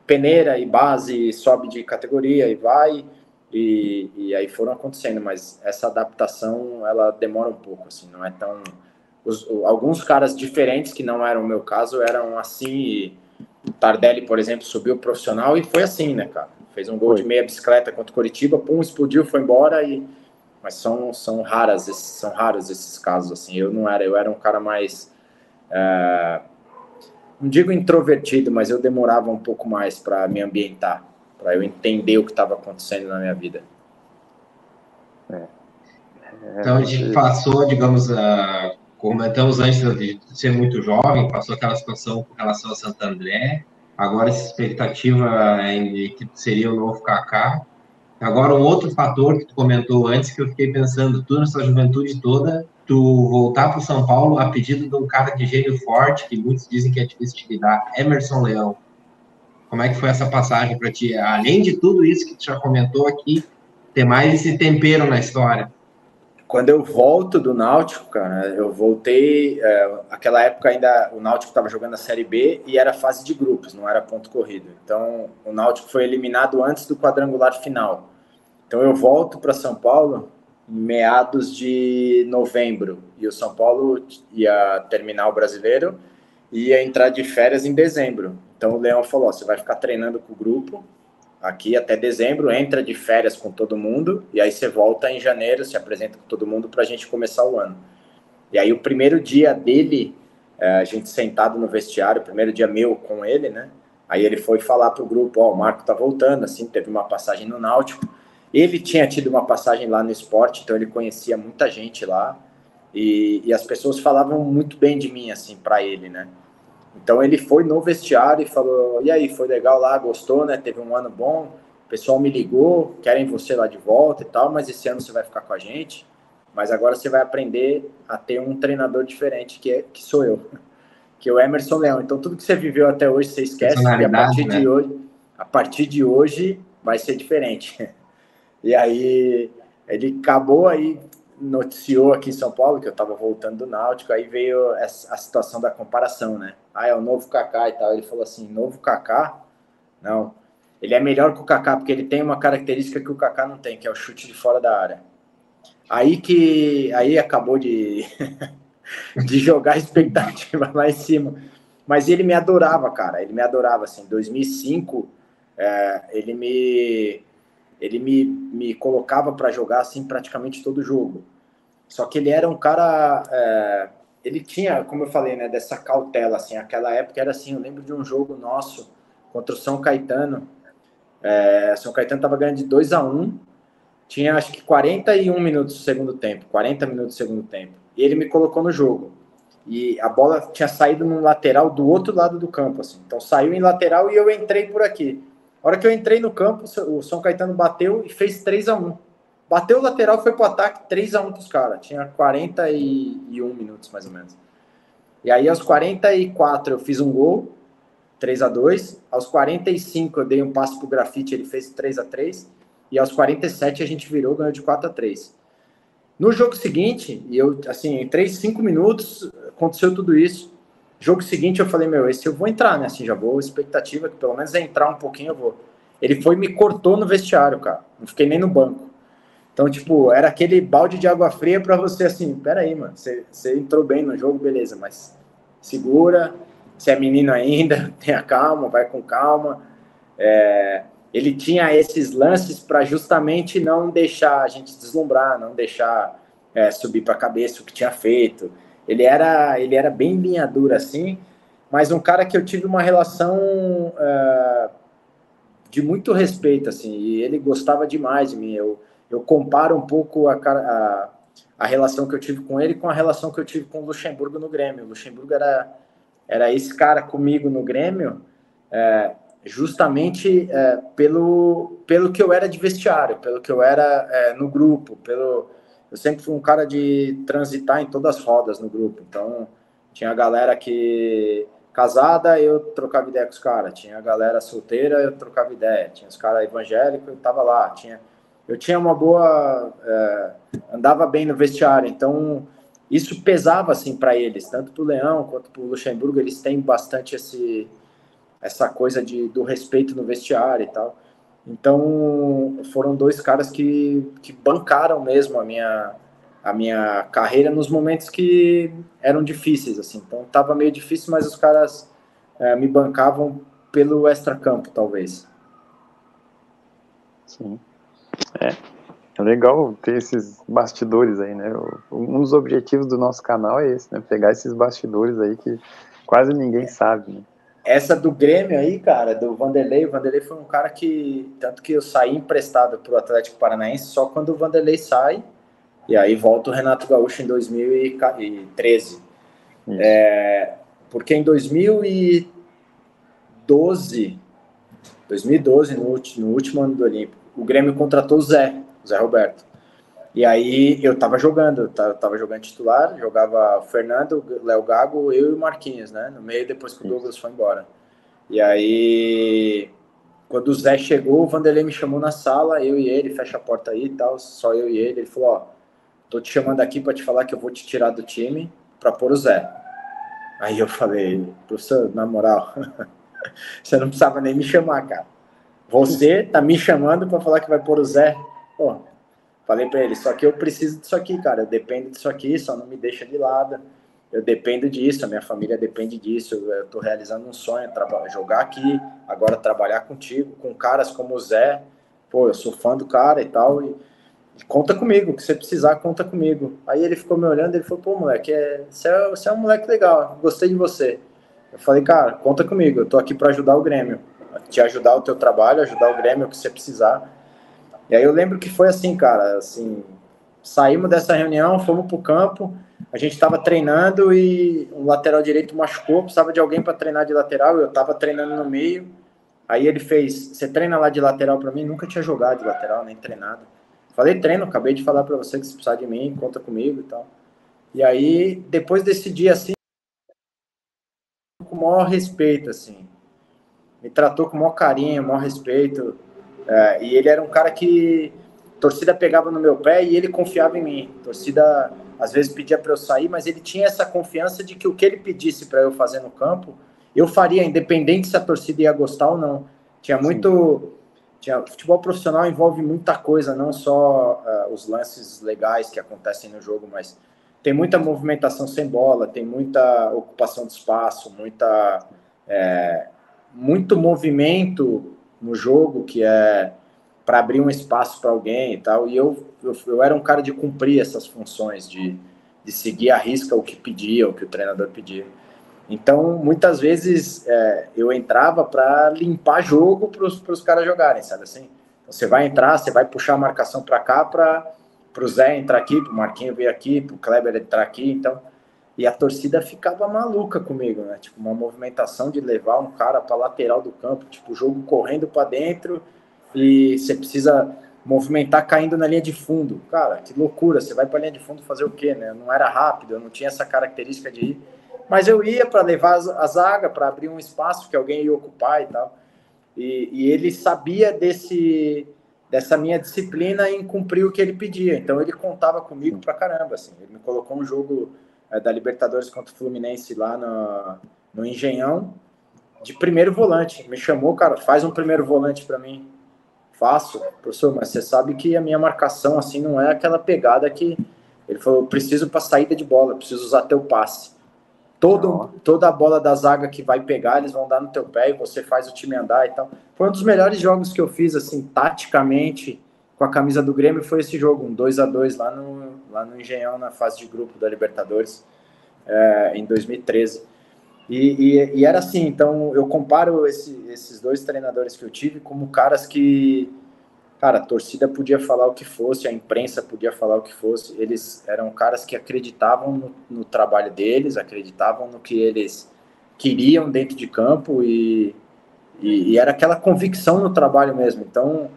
peneira e base, sobe de categoria e vai, e aí foram acontecendo, mas essa adaptação, ela demora um pouco, assim, não é tão... alguns caras diferentes, que não eram o meu caso, eram assim, e Tardelli, por exemplo, subiu profissional e foi assim, né, cara? Fez um gol de meia bicicleta contra o Coritiba, pum, explodiu, foi embora e mas são raros esses casos, assim. Eu era um cara mais, não digo introvertido, mas eu demorava um pouco mais para me ambientar, para eu entender o que estava acontecendo na minha vida. Então a gente passou, digamos, comentamos antes de ser muito jovem, passou aquela situação com relação a Santo André, agora essa expectativa de que seria o novo Kaká. Agora, um outro fator que tu comentou antes, que eu fiquei pensando, tu nessa juventude toda, tu voltar para o São Paulo a pedido de um cara de gênio forte, que muitos dizem que é difícil de lidar, Emerson Leão. Como é que foi essa passagem para ti? Além de tudo isso que tu já comentou aqui, ter mais esse tempero na história. Quando eu volto do Náutico, cara, eu voltei, aquela época ainda o Náutico estava jogando a Série B e era fase de grupos, não era ponto corrido. Então, o Náutico foi eliminado antes do quadrangular final. Então, eu volto para São Paulo em meados de novembro e o São Paulo ia terminar o Brasileiro e ia entrar de férias em dezembro. Então, o Leão falou, você vai ficar treinando com o grupo aqui até dezembro, entra de férias com todo mundo, e aí você volta em janeiro, se apresenta com todo mundo para a gente começar o ano. E aí o primeiro dia dele, a gente sentado no vestiário, o primeiro dia meu com ele, né? Aí ele foi falar pro grupo, o Marco tá voltando, assim, teve uma passagem no Náutico. Ele tinha tido uma passagem lá no Sport, então ele conhecia muita gente lá, e as pessoas falavam muito bem de mim, assim, para ele, né? Então ele foi no vestiário e falou, e aí, foi legal lá, gostou, né? Teve um ano bom, o pessoal me ligou, querem você lá de volta e tal, mas esse ano você vai ficar com a gente, mas agora você vai aprender a ter um treinador diferente, que sou eu, que é o Emerson Leão. Então tudo que você viveu até hoje, você esquece, porque a partir de hoje vai ser diferente. E aí ele acabou aí, noticiou aqui em São Paulo que eu estava voltando do Náutico, aí veio a situação da comparação, né? É o novo Kaká e tal. Ele falou assim, novo Kaká? Não. Ele é melhor que o Kaká, porque ele tem uma característica que o Kaká não tem, que é o chute de fora da área. Aí acabou de jogar a expectativa lá em cima. Mas ele me adorava, cara. Ele me adorava, assim. Em 2005, ele me colocava para jogar, assim, praticamente todo jogo. Só que ele era um cara... ele tinha, como eu falei, né, dessa cautela, assim. Aquela época era assim, eu lembro de um jogo nosso contra o São Caetano. São Caetano estava ganhando de 2-1. Tinha, acho que 41 minutos do segundo tempo. 40 minutos do segundo tempo. E ele me colocou no jogo. E a bola tinha saído no lateral do outro lado do campo, assim. Então saiu em lateral e eu entrei por aqui. A hora que eu entrei no campo, o São Caetano bateu e fez 3-1. Bateu o lateral, foi pro ataque, 3-1 pros caras. Tinha 41 minutos, mais ou menos. E aí, aos 44, eu fiz um gol, 3-2. Aos 45, eu dei um passe pro Grafite, ele fez 3-3. E aos 47, a gente virou, ganhou de 4-3. No jogo seguinte, eu, assim, entrei 5 minutos, aconteceu tudo isso. Jogo seguinte, eu falei, esse eu vou entrar, né? Assim, já vou, expectativa que pelo menos entrar um pouquinho, eu vou. Ele foi e me cortou no vestiário, cara. Não fiquei nem no banco. Então, tipo, era aquele balde de água fria pra você, assim, peraí, mano, você entrou bem no jogo, beleza, mas segura, você é menino ainda, tenha calma, vai com calma. Ele tinha esses lances para justamente não deixar a gente deslumbrar, não deixar subir para a cabeça o que tinha feito. Ele era bem linha dura, assim, mas um cara que eu tive uma relação de muito respeito, assim, e ele gostava demais de mim. Eu comparo um pouco a relação que eu tive com ele com a relação que eu tive com o Luxemburgo no Grêmio. O Luxemburgo era esse cara comigo no Grêmio, justamente pelo que eu era de vestiário, pelo que eu era no grupo, eu sempre fui um cara de transitar em todas as rodas no grupo. Então, tinha a galera que casada, eu trocava ideia com os caras. Tinha a galera solteira, eu trocava ideia. Tinha os caras evangélicos, eu tava lá. Eu tinha uma boa... andava bem no vestiário. Então, isso pesava, assim, para eles. Tanto pro Leão quanto pro Luxemburgo, eles têm bastante essa coisa do respeito no vestiário e tal. Então, foram dois caras que bancaram mesmo a minha carreira nos momentos que eram difíceis, assim. Então, tava meio difícil, mas os caras me bancavam pelo extracampo, talvez. Sim. É legal ter esses bastidores aí, né? Um dos objetivos do nosso canal é esse, né? Pegar esses bastidores aí que quase ninguém sabe, né? Essa do Grêmio aí, cara, do Vanderlei, o Vanderlei foi um cara que, tanto que eu saí emprestado pro Atlético Paranaense só quando o Vanderlei sai, e aí volta o Renato Gaúcho em 2013. Porque em 2012, no último ano do Olímpico, o Grêmio contratou o Zé Roberto. E aí eu tava jogando titular, jogava o Fernando, o Léo Gago, eu e o Marquinhos, né? No meio, depois que o Douglas foi embora. E aí, quando o Zé chegou, o Vanderlei me chamou na sala, eu e ele, fecha a porta aí e tal, só eu e ele falou, ó, tô te chamando aqui para te falar que eu vou te tirar do time para pôr o Zé. Aí eu falei, professor, na moral, você não precisava nem me chamar, cara. Você tá me chamando para falar que vai pôr o Zé? Pô, falei para ele, só que eu preciso disso aqui, cara, eu dependo disso aqui, só não me deixa de lado. Eu dependo disso, a minha família depende disso, eu tô realizando um sonho, jogar aqui, agora trabalhar contigo, com caras como o Zé, pô, eu sou fã do cara e tal, e conta comigo, o que você precisar, conta comigo. Aí ele ficou me olhando, ele falou, pô, moleque, você é um moleque legal, gostei de você. Eu falei, cara, conta comigo, eu tô aqui para ajudar o Grêmio, te ajudar o teu trabalho, ajudar o Grêmio, o que você precisar. E aí eu lembro que foi assim, cara, assim, saímos dessa reunião, fomos pro campo, a gente estava treinando e o lateral direito machucou, precisava de alguém para treinar de lateral, eu estava treinando no meio, aí ele fez, você treina lá de lateral para mim? Nunca tinha jogado de lateral, nem treinado. Falei, treino, acabei de falar para você que se precisar de mim, conta comigo e tal. E aí, depois desse dia, assim, com o maior respeito, assim, me tratou com o maior carinho, o maior respeito, e ele era um cara que a torcida pegava no meu pé e ele confiava em mim. A torcida às vezes pedia para eu sair, mas ele tinha essa confiança de que o que ele pedisse para eu fazer no campo, eu faria, independente se a torcida ia gostar ou não. Futebol profissional envolve muita coisa, não só os lances legais que acontecem no jogo, mas tem muita movimentação sem bola, tem muita ocupação de espaço, muito movimento no jogo, que é para abrir um espaço para alguém e tal, e eu era um cara de cumprir essas funções, de seguir à risca o que pedia, o que o treinador pedia. Então, muitas vezes, eu entrava para limpar jogo para os caras jogarem, sabe assim? Então, você vai entrar, você vai puxar a marcação para cá para o Zé entrar aqui, para o Marquinhos vir aqui, para o Kleber entrar aqui, então... E a torcida ficava maluca comigo, né? Tipo, uma movimentação de levar um cara para lateral do campo, tipo, o jogo correndo para dentro e você precisa movimentar caindo na linha de fundo. Cara, que loucura, você vai para a linha de fundo fazer o quê, né? Eu não era rápido, eu não tinha essa característica de ir, mas eu ia para levar a zaga, para abrir um espaço que alguém ia ocupar e tal. E ele sabia dessa minha disciplina em cumprir o que ele pedia, então ele contava comigo pra caramba, assim. Ele me colocou um jogo da Libertadores contra o Fluminense lá no Engenhão, de primeiro volante. Me chamou, cara, faz um primeiro volante para mim. Faço, professor, mas você sabe que a minha marcação assim não é aquela pegada que... Ele falou, eu preciso para saída de bola, preciso usar teu passe. Toda a bola da zaga que vai pegar, eles vão dar no teu pé e você faz o time andar e tal. Foi um dos melhores jogos que eu fiz, assim, taticamente, com a camisa do Grêmio, foi esse jogo, um 2-2 lá no Engenhão, na fase de grupo da Libertadores, em 2013. E era assim, então eu comparo esses dois treinadores que eu tive como caras que, cara, a torcida podia falar o que fosse, a imprensa podia falar o que fosse, eles eram caras que acreditavam no trabalho deles, acreditavam no que eles queriam dentro de campo e era aquela convicção no trabalho mesmo. Então,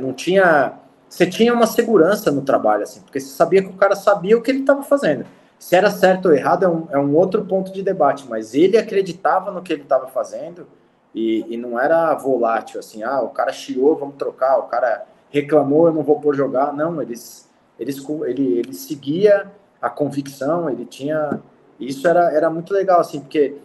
não tinha... Você tinha uma segurança no trabalho, assim, porque você sabia que o cara sabia o que ele estava fazendo. Se era certo ou errado é um outro ponto de debate, mas ele acreditava no que ele estava fazendo e não era volátil, assim, o cara chiou, vamos trocar, o cara reclamou, eu não vou pôr jogar. Não, ele seguia a convicção, ele tinha... Isso era muito legal, assim, porque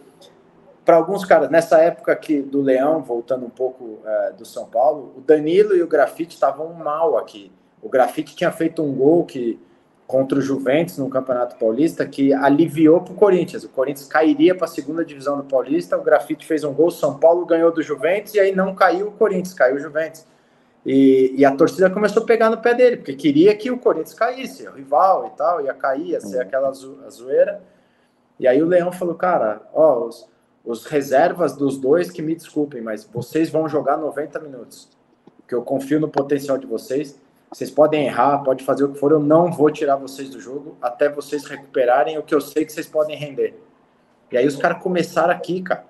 para alguns caras, nessa época aqui do Leão, voltando um pouco do São Paulo, o Danilo e o Grafite estavam mal aqui. O Grafite tinha feito um gol contra o Juventus no Campeonato Paulista, que aliviou para o Corinthians. O Corinthians cairia para a segunda divisão do Paulista, o Grafite fez um gol, São Paulo ganhou do Juventus, e aí não caiu o Corinthians, caiu o Juventus. E a torcida começou a pegar no pé dele, porque queria que o Corinthians caísse, o rival e tal, ia cair, ia ser aquela zoeira. E aí o Leão falou, cara, ó, os reservas dos dois que me desculpem, mas vocês vão jogar 90 minutos, porque eu confio no potencial de vocês. Vocês podem errar, pode fazer o que for, eu não vou tirar vocês do jogo até vocês recuperarem o que eu sei que vocês podem render. E aí os caras começaram aqui, cara.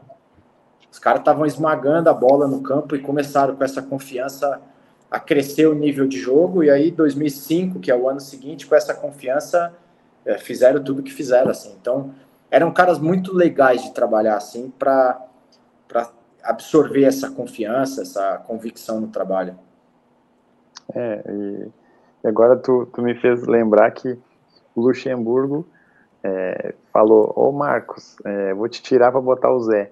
Os caras estavam esmagando a bola no campo e começaram com essa confiança a crescer o nível de jogo. E aí 2005, que é o ano seguinte, com essa confiança, fizeram tudo que fizeram, assim. Então, eram caras muito legais de trabalhar, assim, para absorver essa confiança, essa convicção no trabalho. E agora tu me fez lembrar que o Luxemburgo falou, ô Marcos, vou te tirar para botar o Zé.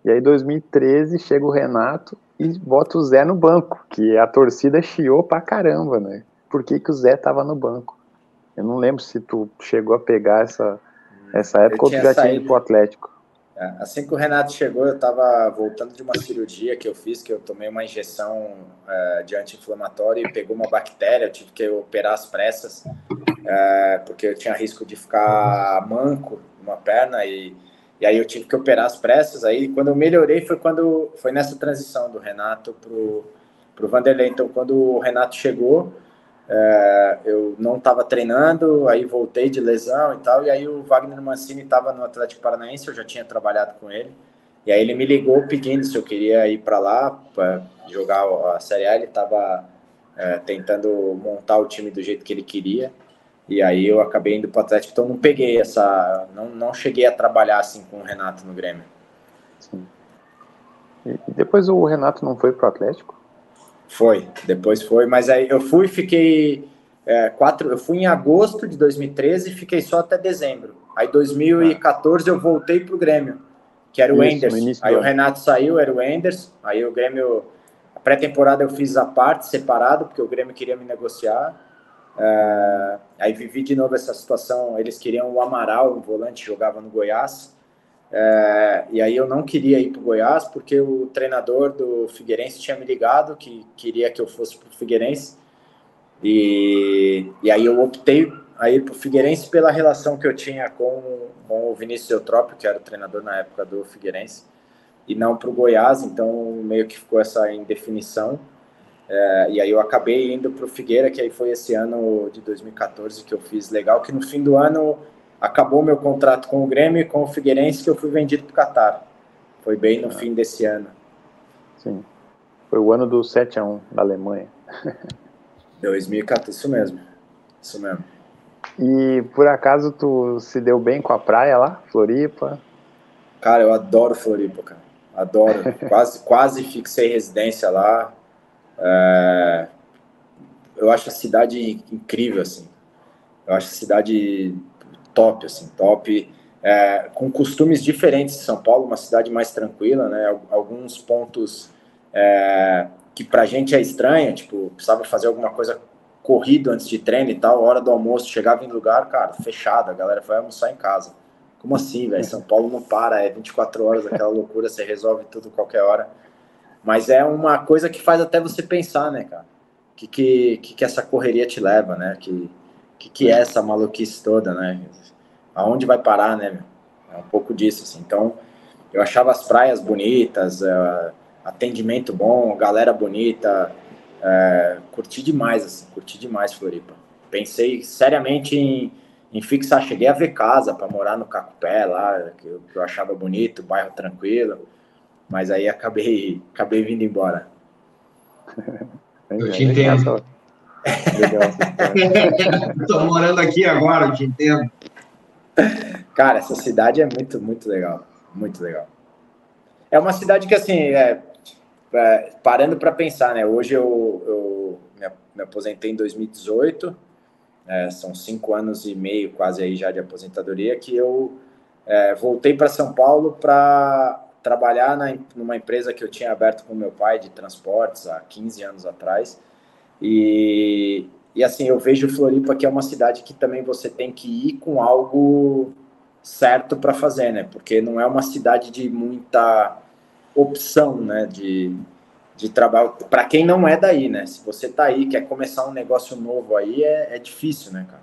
E aí, em 2013, chega o Renato e bota o Zé no banco, que a torcida chiou pra caramba, né? Por que o Zé tava no banco? Eu não lembro se tu chegou a pegar essa época ou tu já tinha ido pro Atlético. Assim que o Renato chegou, eu estava voltando de uma cirurgia que eu fiz, que eu tomei uma injeção de anti-inflamatório e pegou uma bactéria, eu tive que operar às pressas, porque eu tinha risco de ficar manco numa perna e aí eu tive que operar às pressas. Aí quando eu melhorei foi nessa transição do Renato pro Vanderlei. Então quando o Renato chegou, eu não estava treinando, aí voltei de lesão e tal, e aí o Wagner Mancini estava no Atlético Paranaense, eu já tinha trabalhado com ele, e aí ele me ligou pedindo se eu queria ir para lá para jogar a Série A. Ele estava tentando montar o time do jeito que ele queria, e aí eu acabei indo para o Atlético. Então não peguei não cheguei a trabalhar assim com o Renato no Grêmio. Sim. E depois o Renato não foi para o Atlético? Depois foi, mas aí eu fiquei eu fui em agosto de 2013 e fiquei só até dezembro. Aí 2014 eu voltei pro Grêmio, que era o Enders. Aí o Renato saiu, era o Enders. Aí o Grêmio, a pré-temporada eu fiz à parte, separado, porque o Grêmio queria me negociar. Aí vivi de novo essa situação, eles queriam o Amaral, um volante, jogava no Goiás. E aí eu não queria ir para o Goiás, porque o treinador do Figueirense tinha me ligado que queria que eu fosse para o Figueirense, e aí eu optei a ir para o Figueirense pela relação que eu tinha com o Vinícius Eutrópio, que era o treinador na época do Figueirense, e não para o Goiás. Então meio que ficou essa indefinição, e aí eu acabei indo para o Figueira, que aí foi esse ano de 2014 que eu fiz legal, que no fim do ano acabou meu contrato com o Grêmio e com o Figueirense, que eu fui vendido para o Catar. Foi bem no fim desse ano. Sim. Foi o ano do 7-1 da Alemanha. 2014, isso mesmo. Isso mesmo. E por acaso tu se deu bem com a praia lá, Floripa? Cara, eu adoro Floripa, cara. Adoro. quase fixei residência lá. Eu acho a cidade incrível, assim. Eu acho a cidade top, assim, top, com costumes diferentes de São Paulo, uma cidade mais tranquila, né? Alguns pontos que pra gente é estranho, tipo, precisava fazer alguma coisa corrido antes de treino e tal, hora do almoço, chegava em lugar, cara, fechado, a galera vai almoçar em casa. Como assim, velho? São Paulo não para, 24 horas, aquela loucura, você resolve tudo qualquer hora. Mas é uma coisa que faz até você pensar, né, cara? Que essa correria te leva, né? Que é essa maluquice toda, né? Aonde vai parar, né? É um pouco disso, assim. Então, eu achava as praias bonitas, atendimento bom, galera bonita, curti demais Floripa. Pensei seriamente em fixar, cheguei a ver casa para morar no Cacupé lá, que eu achava bonito, bairro tranquilo, mas aí acabei vindo embora. Eu te entendo. Estou morando aqui agora, eu te entendo. Cara, essa cidade é muito, muito legal. Muito legal. É uma cidade que, assim, parando para pensar, né? Hoje eu me aposentei em 2018, são 5 anos e meio quase aí já de aposentadoria, que eu voltei para São Paulo para trabalhar numa empresa que eu tinha aberto com meu pai de transportes há 15 anos atrás. E assim, eu vejo Floripa, que é uma cidade que também você tem que ir com algo certo para fazer, né? Porque não é uma cidade de muita opção, né? de trabalho, para quem não é daí, né? Se você tá aí, quer começar um negócio novo aí, é difícil, né, cara?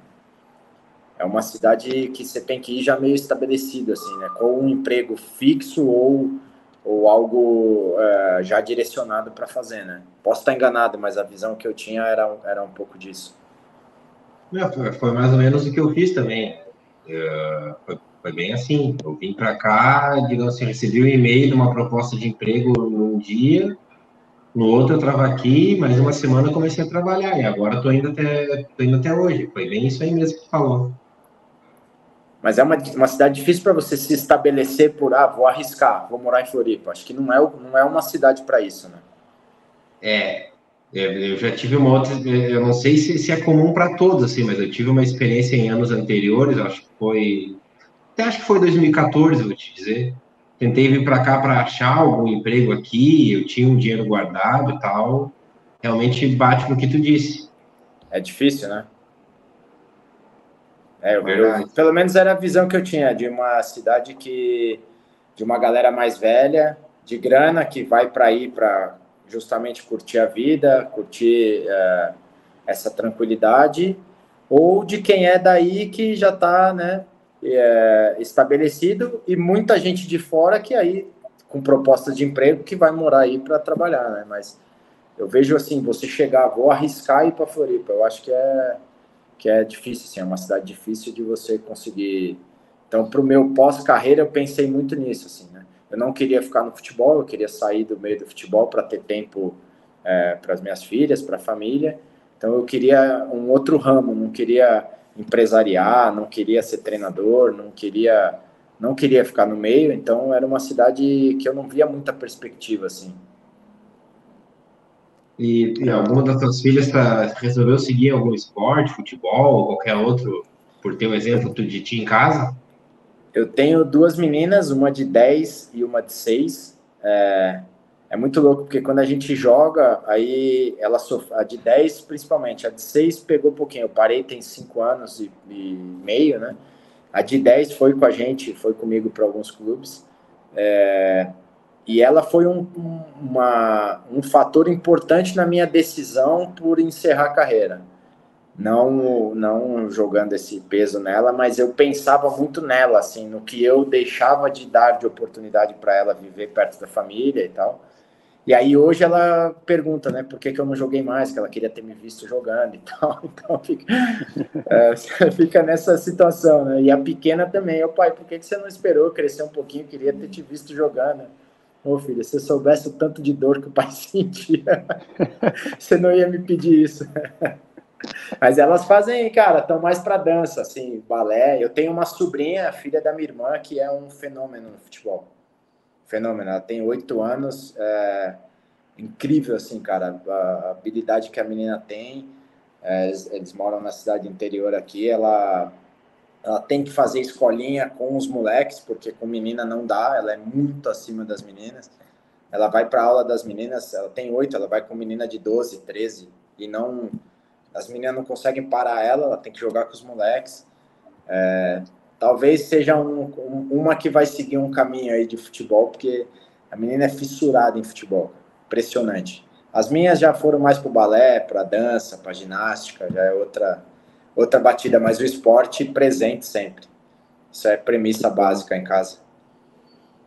É uma cidade que você tem que ir já meio estabelecido, assim, né? Com um emprego fixo ou algo já direcionado para fazer, né? Posso estar enganado, mas a visão que eu tinha era um pouco disso. Foi mais ou menos o que eu fiz também. Foi bem assim. Eu vim para cá, digamos assim, recebi um e-mail de uma proposta de emprego num dia, no outro eu estava aqui, mais uma semana eu comecei a trabalhar, e agora estou indo até hoje. Foi bem isso aí mesmo que tu falou. Mas é uma cidade difícil para você se estabelecer por, vou arriscar, vou morar em Floripa. Acho que não é uma cidade para isso, né? Eu já tive uma outra, eu não sei se é comum para todos, assim, mas eu tive uma experiência em anos anteriores, acho que foi 2014, vou te dizer. Tentei vir para cá para achar algum emprego aqui, eu tinha um dinheiro guardado e tal. Realmente bate no que tu disse. É difícil, né? Verdade. Pelo menos era a visão que eu tinha de uma cidade de uma galera mais velha, de grana, que vai para aí para justamente curtir a vida, curtir essa tranquilidade, ou de quem é daí que já está, né, estabelecido, e muita gente de fora que aí, com propostas de emprego, que vai morar aí para trabalhar, né? Mas eu vejo assim, você chegar, vou arriscar ir para Floripa, eu acho que é difícil, assim, é uma cidade difícil de você conseguir. Então, para o meu pós-carreira, eu pensei muito nisso, assim, né? Eu não queria ficar no futebol, eu queria sair do meio do futebol para ter tempo para as minhas filhas, para a família. Então, eu queria um outro ramo, não queria empresariar, não queria ser treinador, não queria ficar no meio. Então, era uma cidade que eu não via muita perspectiva, assim. E alguma das tuas filhas resolveu seguir algum esporte, futebol ou qualquer outro, por ter um exemplo de ti em casa? Eu tenho duas meninas, uma de 10 e uma de 6. É muito louco, porque quando a gente joga, aí ela sofre, a de 10 principalmente, a de 6 pegou um pouquinho. Eu parei tem 5 anos e meio, né? A de 10 foi com a gente, foi comigo para alguns clubes. E ela foi um fator importante na minha decisão por encerrar a carreira. Não jogando esse peso nela, mas eu pensava muito nela, assim, no que eu deixava de dar de oportunidade para ela viver perto da família e tal. E aí hoje ela pergunta, né, por que eu não joguei mais, que ela queria ter me visto jogando e tal. Então fica nessa situação, né? E a pequena também, pai, por que você não esperou crescer um pouquinho? Queria ter te visto jogando. Ô, filha, se você soubesse o tanto de dor que o pai sentia, você não ia me pedir isso. Mas elas fazem, cara, estão mais para dança, assim, balé. Eu tenho uma sobrinha, filha da minha irmã, que é um fenômeno no futebol. Fenômeno. Ela tem 8 anos. Incrível, assim, cara, a habilidade que a menina tem. Eles moram na cidade interior aqui. Ela tem que fazer escolinha com os moleques, porque com menina não dá. Ela é muito acima das meninas. Ela vai para aula das meninas. Ela tem 8, ela vai com menina de 12, 13. E não... As meninas não conseguem parar ela tem que jogar com os moleques. Talvez seja uma que vai seguir um caminho aí de futebol, porque a menina é fissurada em futebol. Impressionante. As minhas já foram mais para o balé, para dança, para ginástica, já é outra batida, mas o esporte presente sempre. Isso é premissa básica em casa.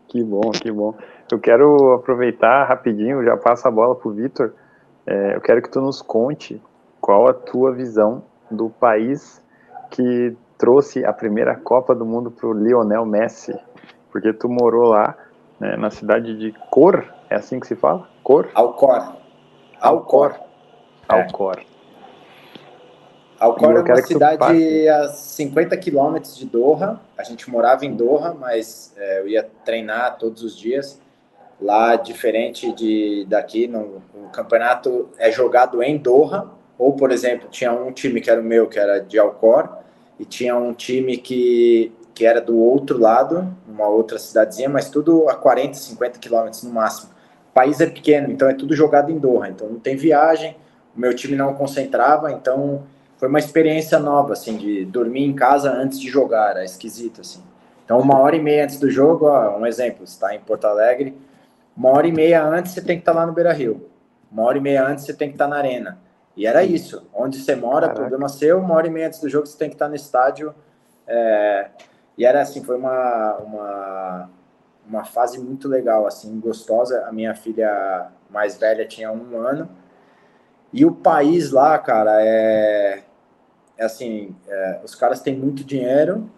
Que bom, que bom. Eu quero aproveitar rapidinho, já passo a bola para o Vitor. Eu quero que tu nos conte qual a tua visão do país que trouxe a primeira Copa do Mundo para o Lionel Messi? Porque tu morou lá, né, na cidade de Cor, é assim que se fala? Cor? Alcor. Alcor é uma cidade a 50 quilômetros de Doha. A gente morava em Doha, mas eu ia treinar todos os dias. Lá, diferente daqui, o campeonato é jogado em Doha. Ou, por exemplo, tinha um time que era o meu, que era de Alcor, e tinha um time que era do outro lado, numa outra cidadezinha, mas tudo a 40, 50 quilômetros no máximo. O país é pequeno, então é tudo jogado em Doha, então não tem viagem, o meu time não concentrava, então foi uma experiência nova, assim, de dormir em casa antes de jogar, era esquisito, assim. Então, 1h30 antes do jogo, um exemplo, você está em Porto Alegre, 1h30 antes você tem que estar lá no Beira-Rio. 1h30 antes você tem que estar na arena. E era isso. Onde você mora, problema seu, 1h30 antes do jogo você tem que estar no estádio. E era assim, foi uma fase muito legal, assim, gostosa. A minha filha mais velha tinha 1 ano. E o país lá, cara, assim, os caras têm muito dinheiro,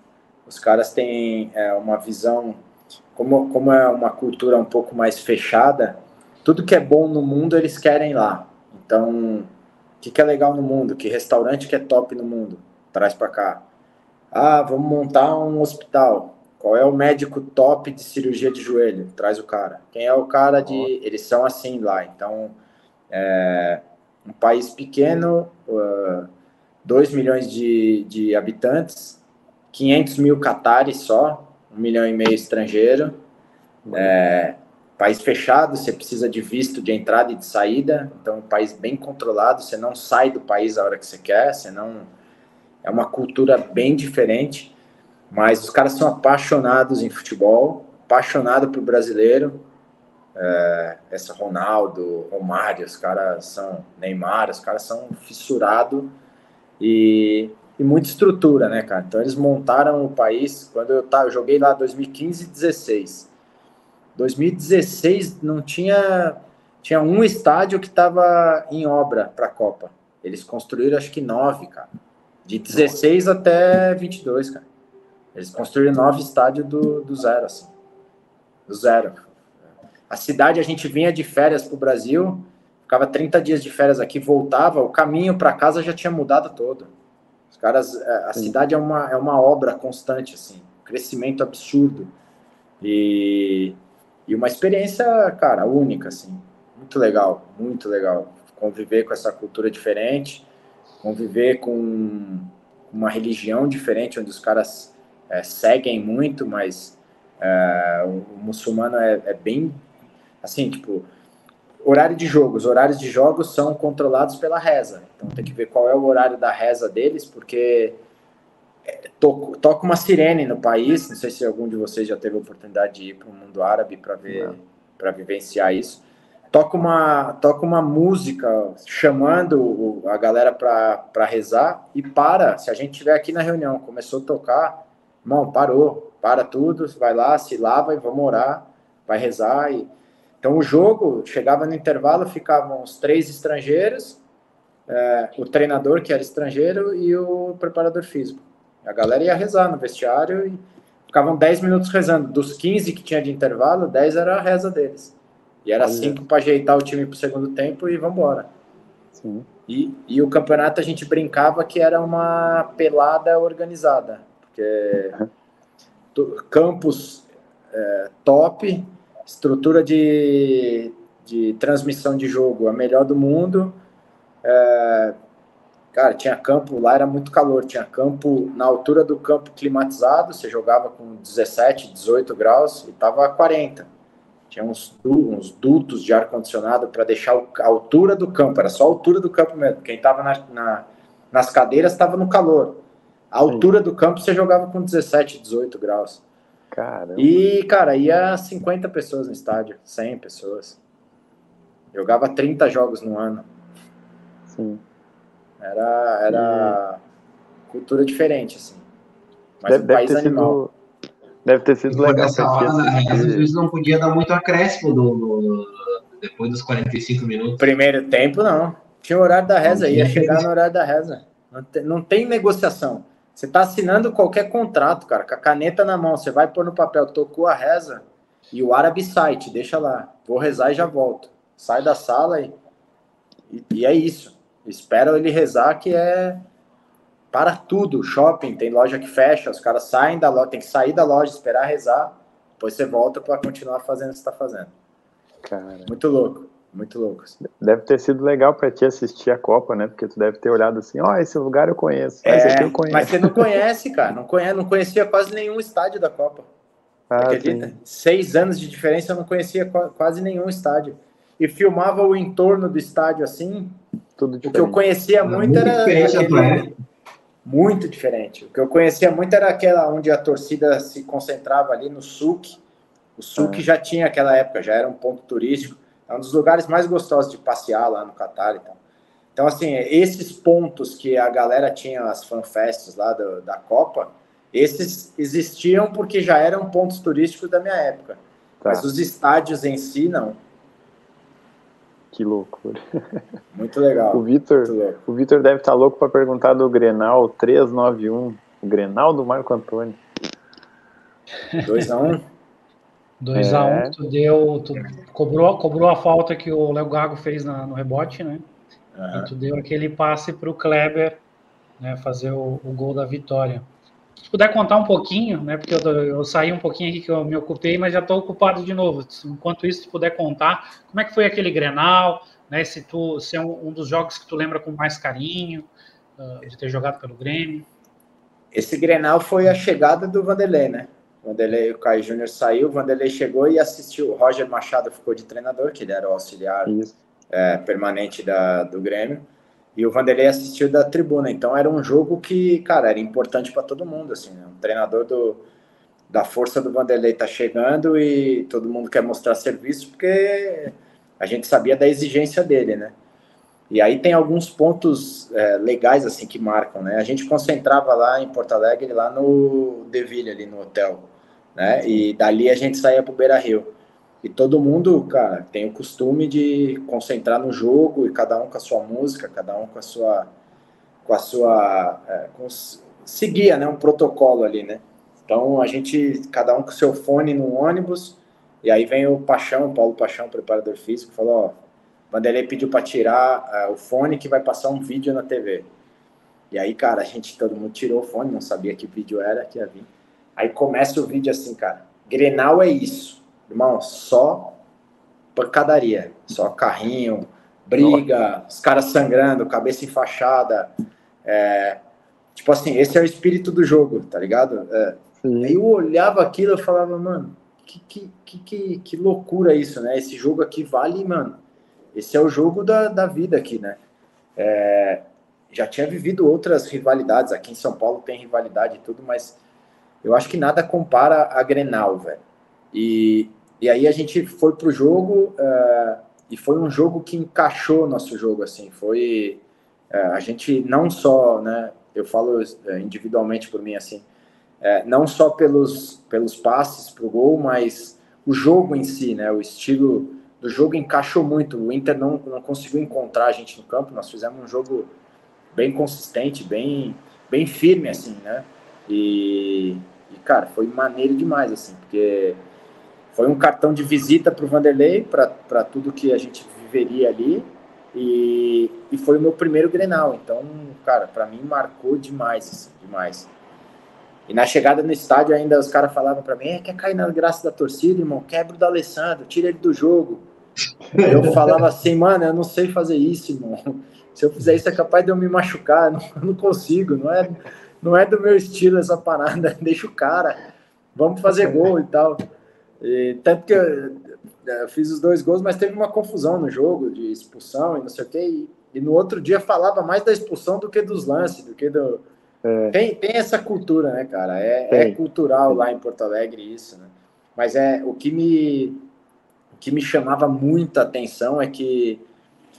os caras têm uma visão, como é uma cultura um pouco mais fechada, tudo que é bom no mundo eles querem lá. Então, o que é legal no mundo? Que restaurante que é top no mundo? Traz para cá. Vamos montar um hospital. Qual é o médico top de cirurgia de joelho? Traz o cara. Quem é o cara de... Eles são assim lá. Então, um país pequeno, 2 milhões de habitantes, 500 mil catares só, 1,5 milhão estrangeiro. País fechado, você precisa de visto de entrada e de saída. Então, um país bem controlado, você não sai do país a hora que você quer, é uma cultura bem diferente, mas os caras são apaixonados em futebol, apaixonados por brasileiro. Essa Ronaldo, Romário, os caras são Neymar, os caras são fissurados e muita estrutura, né, cara? Então eles montaram o país. Quando eu joguei lá 2015 e 2016. 2016 não tinha um estádio que estava em obra para a Copa. Eles construíram acho que 9, cara. De 16 até 22, cara. Eles construíram 9 estádios do zero, assim. Do zero. A cidade, a gente vinha de férias pro Brasil, ficava 30 dias de férias aqui, voltava, o caminho para casa já tinha mudado todo. Os caras, a cidade é uma obra constante, assim. Crescimento absurdo. E uma experiência, cara, única, assim. Muito legal, muito legal. Conviver com essa cultura diferente, conviver com uma religião diferente, onde os caras seguem muito, mas o muçulmano é bem, assim, tipo, horário de jogo. Os horários de jogos são controlados pela reza. Então tem que ver qual é o horário da reza deles, porque toca uma sirene no país. Não sei se algum de vocês já teve a oportunidade de ir para o mundo árabe para vivenciar isso. Toca uma música chamando a galera para rezar e para. Se a gente estiver aqui na reunião, começou a tocar, irmão, parou, para tudo, vai lá, se lava e vamos orar, vai rezar. Então o jogo chegava no intervalo, ficavam os 3 estrangeiros, o treinador que era estrangeiro e o preparador físico. A galera ia rezar no vestiário e ficavam 10 minutos rezando. Dos 15 que tinha de intervalo, 10 era a reza deles. E era 5 para ajeitar o time para o segundo tempo e vamos embora. E o campeonato a gente brincava que era uma pelada organizada. Porque campos top, estrutura de transmissão de jogo a melhor do mundo. Cara, tinha campo, lá era muito calor, tinha campo na altura do campo climatizado, você jogava com 17, 18 graus e tava a 40. Tinha uns dutos de ar-condicionado para deixar a altura do campo, era só a altura do campo mesmo. Quem tava nas cadeiras estava no calor. A altura do campo você jogava com 17, 18 graus. Caramba. E, cara, ia 50 pessoas no estádio, 100 pessoas. Jogava 30 jogos no ano. Sim. Era cultura diferente, assim. Mas um país animal. Deve ter sido legal. Nessa hora da reza, às vezes não podia dar muito acréscimo depois dos 45 minutos. Primeiro tempo, não. Tinha o horário da reza, ia chegar no horário da reza. Não tem negociação. Você tá assinando qualquer contrato, cara, com a caneta na mão, você vai pôr no papel, tocou a reza, e o árabe sai, te deixa lá. Vou rezar e já volto. Sai da sala e é isso. Espera ele rezar, que para tudo. Shopping, tem loja que fecha, os caras saem da loja, tem que sair da loja, esperar rezar, depois você volta para continuar fazendo o que você tá fazendo. Cara. Muito louco, muito louco. Deve ter sido legal para ti assistir a Copa, né? Porque tu deve ter olhado assim, esse lugar eu conheço, esse aqui eu conheço. Mas você não conhece, cara, não conhecia quase nenhum estádio da Copa. Acredita? Sim. 6 anos de diferença, eu não conhecia quase nenhum estádio. E filmava o entorno do estádio assim. Tudo diferente. O que eu conhecia muito era muito diferente. O que eu conhecia muito era aquela onde a torcida se concentrava ali no Souk. O Souk já tinha aquela época, já era um ponto turístico. É um dos lugares mais gostosos de passear lá no Catar e tal. Então, assim, esses pontos que a galera tinha, as fanfests lá da Copa, esses existiam porque já eram pontos turísticos da minha época. Tá. Mas os estádios em si, não. Que loucura. Muito legal. O Vitor deve estar louco para perguntar do Grenal 391. O Grenal do Marco Antônio. 2-1. 2-1, tu cobrou a falta que o Léo Gago fez no rebote, né? Uhum. E tu deu aquele passe para o Kleber, né, fazer o gol da vitória. Se puder contar um pouquinho, né, porque eu saí um pouquinho aqui que eu me ocupei, mas já estou ocupado de novo. Enquanto isso, se puder contar, como é que foi aquele Grenal, né, se é um dos jogos que tu lembra com mais carinho, de ter jogado pelo Grêmio. Esse Grenal foi a chegada do Vanderlei, né? O Caio Júnior saiu, o Vanderlei chegou e assistiu. O Roger Machado ficou de treinador, que ele era o auxiliar permanente do Grêmio. E o Vanderlei assistiu da tribuna. Então era um jogo que, cara, era importante para todo mundo. Assim, né? O treinador da força do Vanderlei tá chegando e todo mundo quer mostrar serviço porque a gente sabia da exigência dele, né? E aí tem alguns pontos legais assim que marcam, né? A gente concentrava lá em Porto Alegre, lá no Deville, ali no hotel, né? E dali a gente saía pro Beira-Rio. E todo mundo, cara, tem o costume de concentrar no jogo e cada um com a sua música, cada um seguia, né? Um protocolo ali, né? Então a gente, cada um com o seu fone no ônibus. E aí vem o Paulo Paixão, preparador físico, falou: ó, Vanderlei pediu para tirar o fone que vai passar um vídeo na TV. E aí, cara, todo mundo tirou o fone, não sabia que vídeo era, que ia vir. Aí começa o vídeo assim, cara. Grenal é isso. Irmão, só pancadaria. Só carrinho, briga, os caras sangrando, cabeça enfaixada. Tipo assim, esse é o espírito do jogo, tá ligado? Aí eu olhava aquilo e falava, mano, que loucura isso, né? Esse jogo aqui vale, mano. Esse é o jogo da vida aqui, né? Já tinha vivido outras rivalidades. Aqui em São Paulo tem rivalidade e tudo, mas eu acho que nada compara a Grenal, velho. E aí a gente foi pro jogo e foi um jogo que encaixou nosso jogo, assim. Foi... a gente não só, né? Eu falo individualmente por mim, assim. Não só pelos passes pro gol, mas o jogo em si, né? O estilo do jogo encaixou muito. O Inter não conseguiu encontrar a gente no campo. Nós fizemos um jogo bem consistente, bem firme, assim, né? E cara, foi maneiro demais, assim, porque foi um cartão de visita para o Vanderlei, para tudo que a gente viveria ali, e foi o meu primeiro Grenal. Então, cara, para mim marcou demais, assim, demais. E na chegada no estádio ainda os caras falavam para mim: quer cair na graça da torcida, irmão? Quebra o D'Alessandro, tira ele do jogo. Aí eu falava assim: mano, eu não sei fazer isso, irmão. Se eu fizer isso é capaz de eu me machucar. Eu não consigo, não é do meu estilo essa parada. Deixa o cara, vamos fazer gol e tal. E, tanto que eu fiz os 2 gols, mas teve uma confusão no jogo de expulsão e não sei o quê. E no outro dia falava mais da expulsão do que dos lances, do que do... Tem essa cultura, né, cara? É cultural lá em Porto Alegre isso, né? Mas o que me chamava muita atenção é que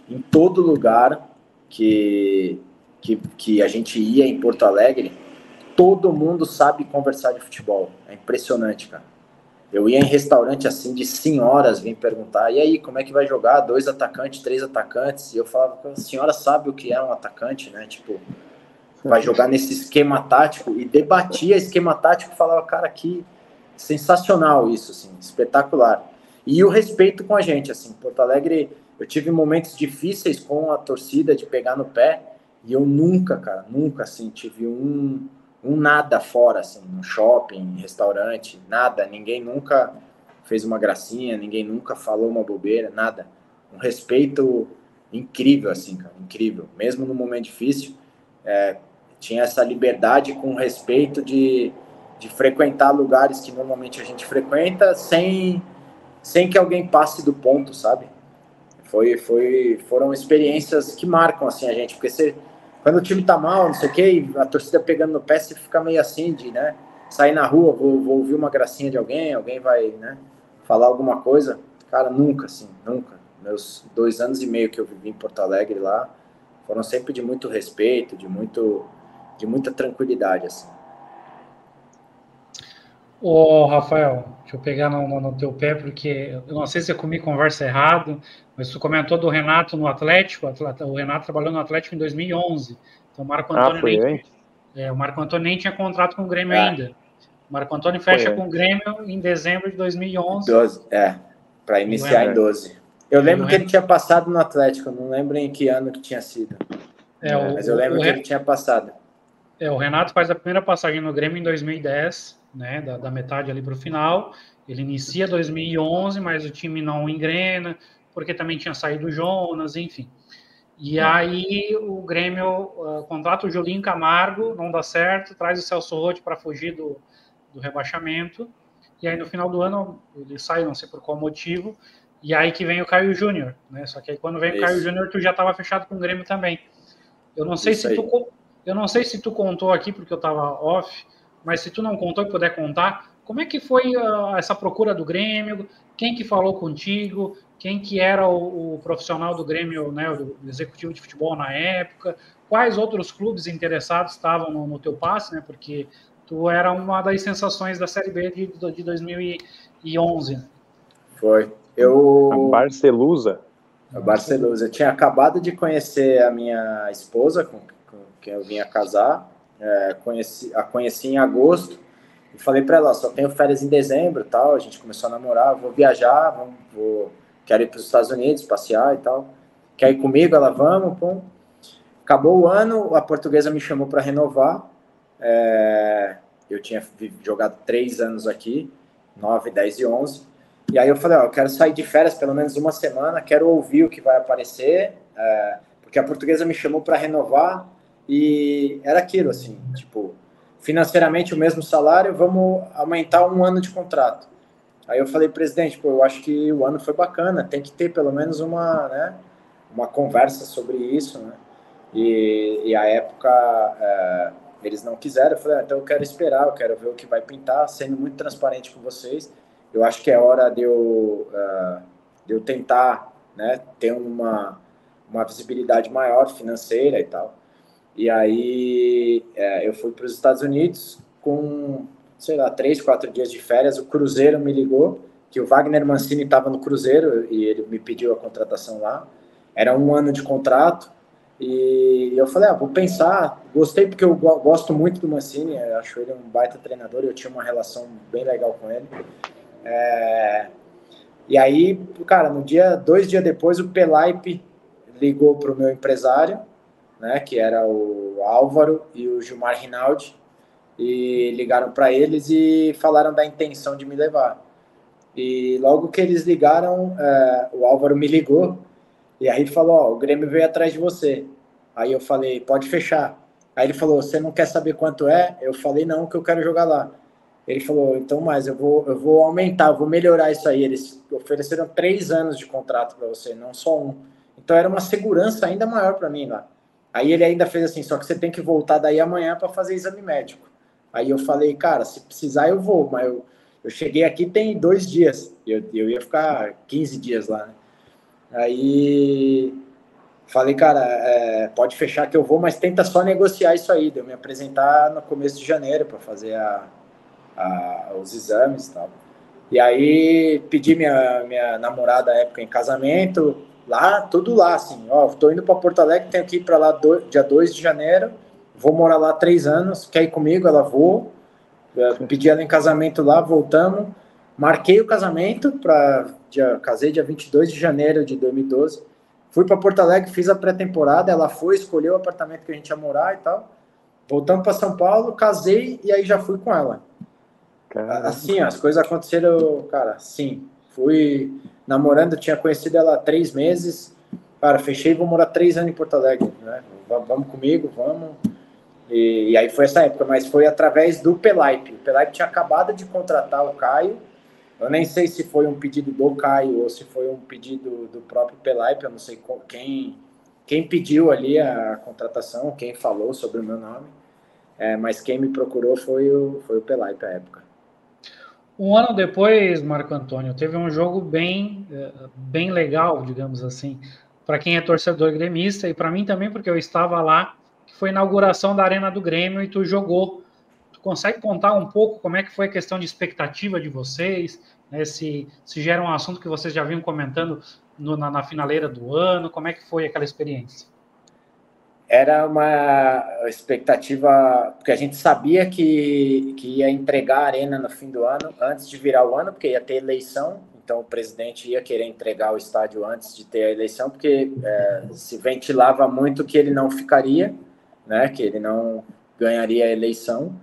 em todo lugar que a gente ia em Porto Alegre, todo mundo sabe conversar de futebol. É impressionante, cara. Eu ia em restaurante assim de senhoras, vim perguntar: e aí, como é que vai jogar? 2 atacantes, 3 atacantes? E eu falava: a senhora sabe o que é um atacante, né? Tipo, vai jogar nesse esquema tático. E debatia esquema tático, falava: cara, que sensacional isso, assim, espetacular. E o respeito com a gente, assim. Porto Alegre, eu tive momentos difíceis com a torcida de pegar no pé, e eu nunca, assim, tive um nada fora, assim, no shopping, restaurante, nada. Ninguém nunca fez uma gracinha, ninguém nunca falou uma bobeira, nada. Um respeito incrível, assim, cara, incrível. Mesmo no momento difícil, tinha essa liberdade com respeito de frequentar lugares que normalmente a gente frequenta sem que alguém passe do ponto, sabe? Foram experiências que marcam, assim, a gente, porque quando o time tá mal, não sei o que, a torcida pegando no pé, você fica meio assim de, né, sair na rua, vou ouvir uma gracinha de alguém vai, né, falar alguma coisa. Cara, nunca, assim, nunca. meus 2 anos e meio que eu vivi em Porto Alegre lá, foram sempre de muito respeito, de muita tranquilidade, assim. Ô, Rafael, deixa eu pegar no teu pé, porque eu não sei se eu comi conversa errado, mas tu comentou do Renato no Atlético, o Renato trabalhou no Atlético em 2011, então Foi antes? O Marco Antônio nem tinha contrato com o Grêmio Ah, ainda. O Marco Antônio Foi fecha com o antes. Grêmio em dezembro de 2011 12, para e o iniciar em Renato, 12. Eu e o lembro que ele Renato tinha passado no Atlético, não lembro em que ano que tinha sido. é, Mas eu lembro que ele tinha passado. O Renato faz a primeira passagem no Grêmio em 2010, né, da metade ali para o final. Ele inicia 2011, mas o time não engrena, porque também tinha saído o Jonas, enfim. E aí o Grêmio contrata o Julinho Camargo, não dá certo, traz o Celso Roth para fugir do rebaixamento. E aí no final do ano ele sai, não sei por qual motivo, e aí que vem o Caio Júnior, né? Só que aí quando vem o Caio Isso, Júnior, tu já estava fechado com o Grêmio também. Eu não sei isso se tu, aí. eu não sei se tu contou aqui porque eu estava off, mas se tu não contou e puder contar, como é que foi essa procura do Grêmio? Quem que falou contigo? Quem que era o profissional do Grêmio, né, do executivo de futebol na época? Quais outros clubes interessados estavam no teu passe, né? Porque tu era uma das sensações da Série B de 2011. Foi. A Eu Barcelusa? A Barcelos. Eu tinha acabado de conhecer a minha esposa, com quem eu vinha casar. A conheci em agosto e falei para ela: só tenho férias em dezembro, tal. A gente começou a namorar, vou viajar, quero ir para os Estados Unidos passear e tal. Quer ir comigo? Ela, vamos, pum. Acabou o ano, a Portuguesa me chamou para renovar. Eu tinha jogado 3 anos aqui, 9, 10 e 11. E aí eu falei, eu quero sair de férias pelo menos uma semana, quero ouvir o que vai aparecer, porque a Portuguesa me chamou para renovar e era aquilo, assim, tipo, financeiramente o mesmo salário, vamos aumentar 1 ano de contrato. Aí eu falei, presidente, eu acho que o ano foi bacana, tem que ter pelo menos uma conversa sobre isso, né? E a época eles não quiseram. Eu falei, então eu quero esperar, eu quero ver o que vai pintar, sendo muito transparente com vocês. Eu acho que é hora de eu tentar, né, ter uma visibilidade maior financeira e tal. E aí eu fui para os Estados Unidos com, sei lá, 3, 4 dias de férias. O Cruzeiro me ligou, que o Wagner Mancini estava no Cruzeiro e ele me pediu a contratação lá. Era 1 ano de contrato. E eu falei, vou pensar. Gostei porque eu gosto muito do Mancini, eu acho ele um baita treinador, eu tinha uma relação bem legal com ele. E aí, cara, 2 dias depois, o Pelaipe ligou para o meu empresário, né, que era o Álvaro e o Gilmar Rinaldi, e ligaram para eles e falaram da intenção de me levar. E logo que eles ligaram, o Álvaro me ligou, e aí ele falou, o Grêmio veio atrás de você. Aí eu falei, pode fechar. Aí ele falou, você não quer saber quanto é? Eu falei, não, que eu quero jogar lá. Ele falou, então, mas eu vou aumentar, eu vou melhorar isso aí. Eles ofereceram 3 anos de contrato para você, não só 1. Então era uma segurança ainda maior para mim lá. Aí ele ainda fez assim, só que você tem que voltar daí amanhã para fazer exame médico. Aí eu falei, cara, se precisar eu vou, mas eu cheguei aqui tem 2 dias. Eu ia ficar 15 dias lá, né? Aí falei, cara, pode fechar que eu vou, mas tenta só negociar isso aí. Deu me apresentar no começo de janeiro para fazer os exames e tal. E aí pedi minha namorada à época em casamento, lá, tudo lá, assim, tô indo para Porto Alegre, tenho que ir para lá dia 2 de janeiro, vou morar lá 3 anos, quer ir comigo? Ela vou. Pedi ela em casamento lá, voltamos, marquei o casamento casei dia 22 de janeiro de 2012, fui para Porto Alegre, fiz a pré-temporada, ela foi, escolheu o apartamento que a gente ia morar e tal, voltamos para São Paulo, casei e aí já fui com ela. Caramba. Assim, as coisas aconteceram, cara, sim. Fui namorando, tinha conhecido ela há 3 meses, cara, fechei e vou morar 3 anos em Porto Alegre, né? Vamos comigo, vamos. E aí foi essa época, mas foi através do Pelaipe. O Pelaipe tinha acabado de contratar o Caio. Eu nem sei se foi um pedido do Caio ou se foi um pedido do próprio Pelaipe. Eu não sei quem pediu ali a contratação, quem falou sobre o meu nome. Mas quem me procurou foi o Pelaipe à época. Um ano depois, Marco Antônio, teve um jogo bem legal, digamos assim, para quem é torcedor gremista e para mim também, porque eu estava lá, que foi a inauguração da Arena do Grêmio e tu jogou. Tu consegue contar um pouco como é que foi a questão de expectativa de vocês, né, se já era um assunto que vocês já vinham comentando na finaleira do ano, como é que foi aquela experiência? Era uma expectativa, porque a gente sabia que ia entregar a Arena no fim do ano, antes de virar o ano, porque ia ter eleição, então o presidente ia querer entregar o estádio antes de ter a eleição, porque se ventilava muito que ele não ficaria, né, que ele não ganharia a eleição.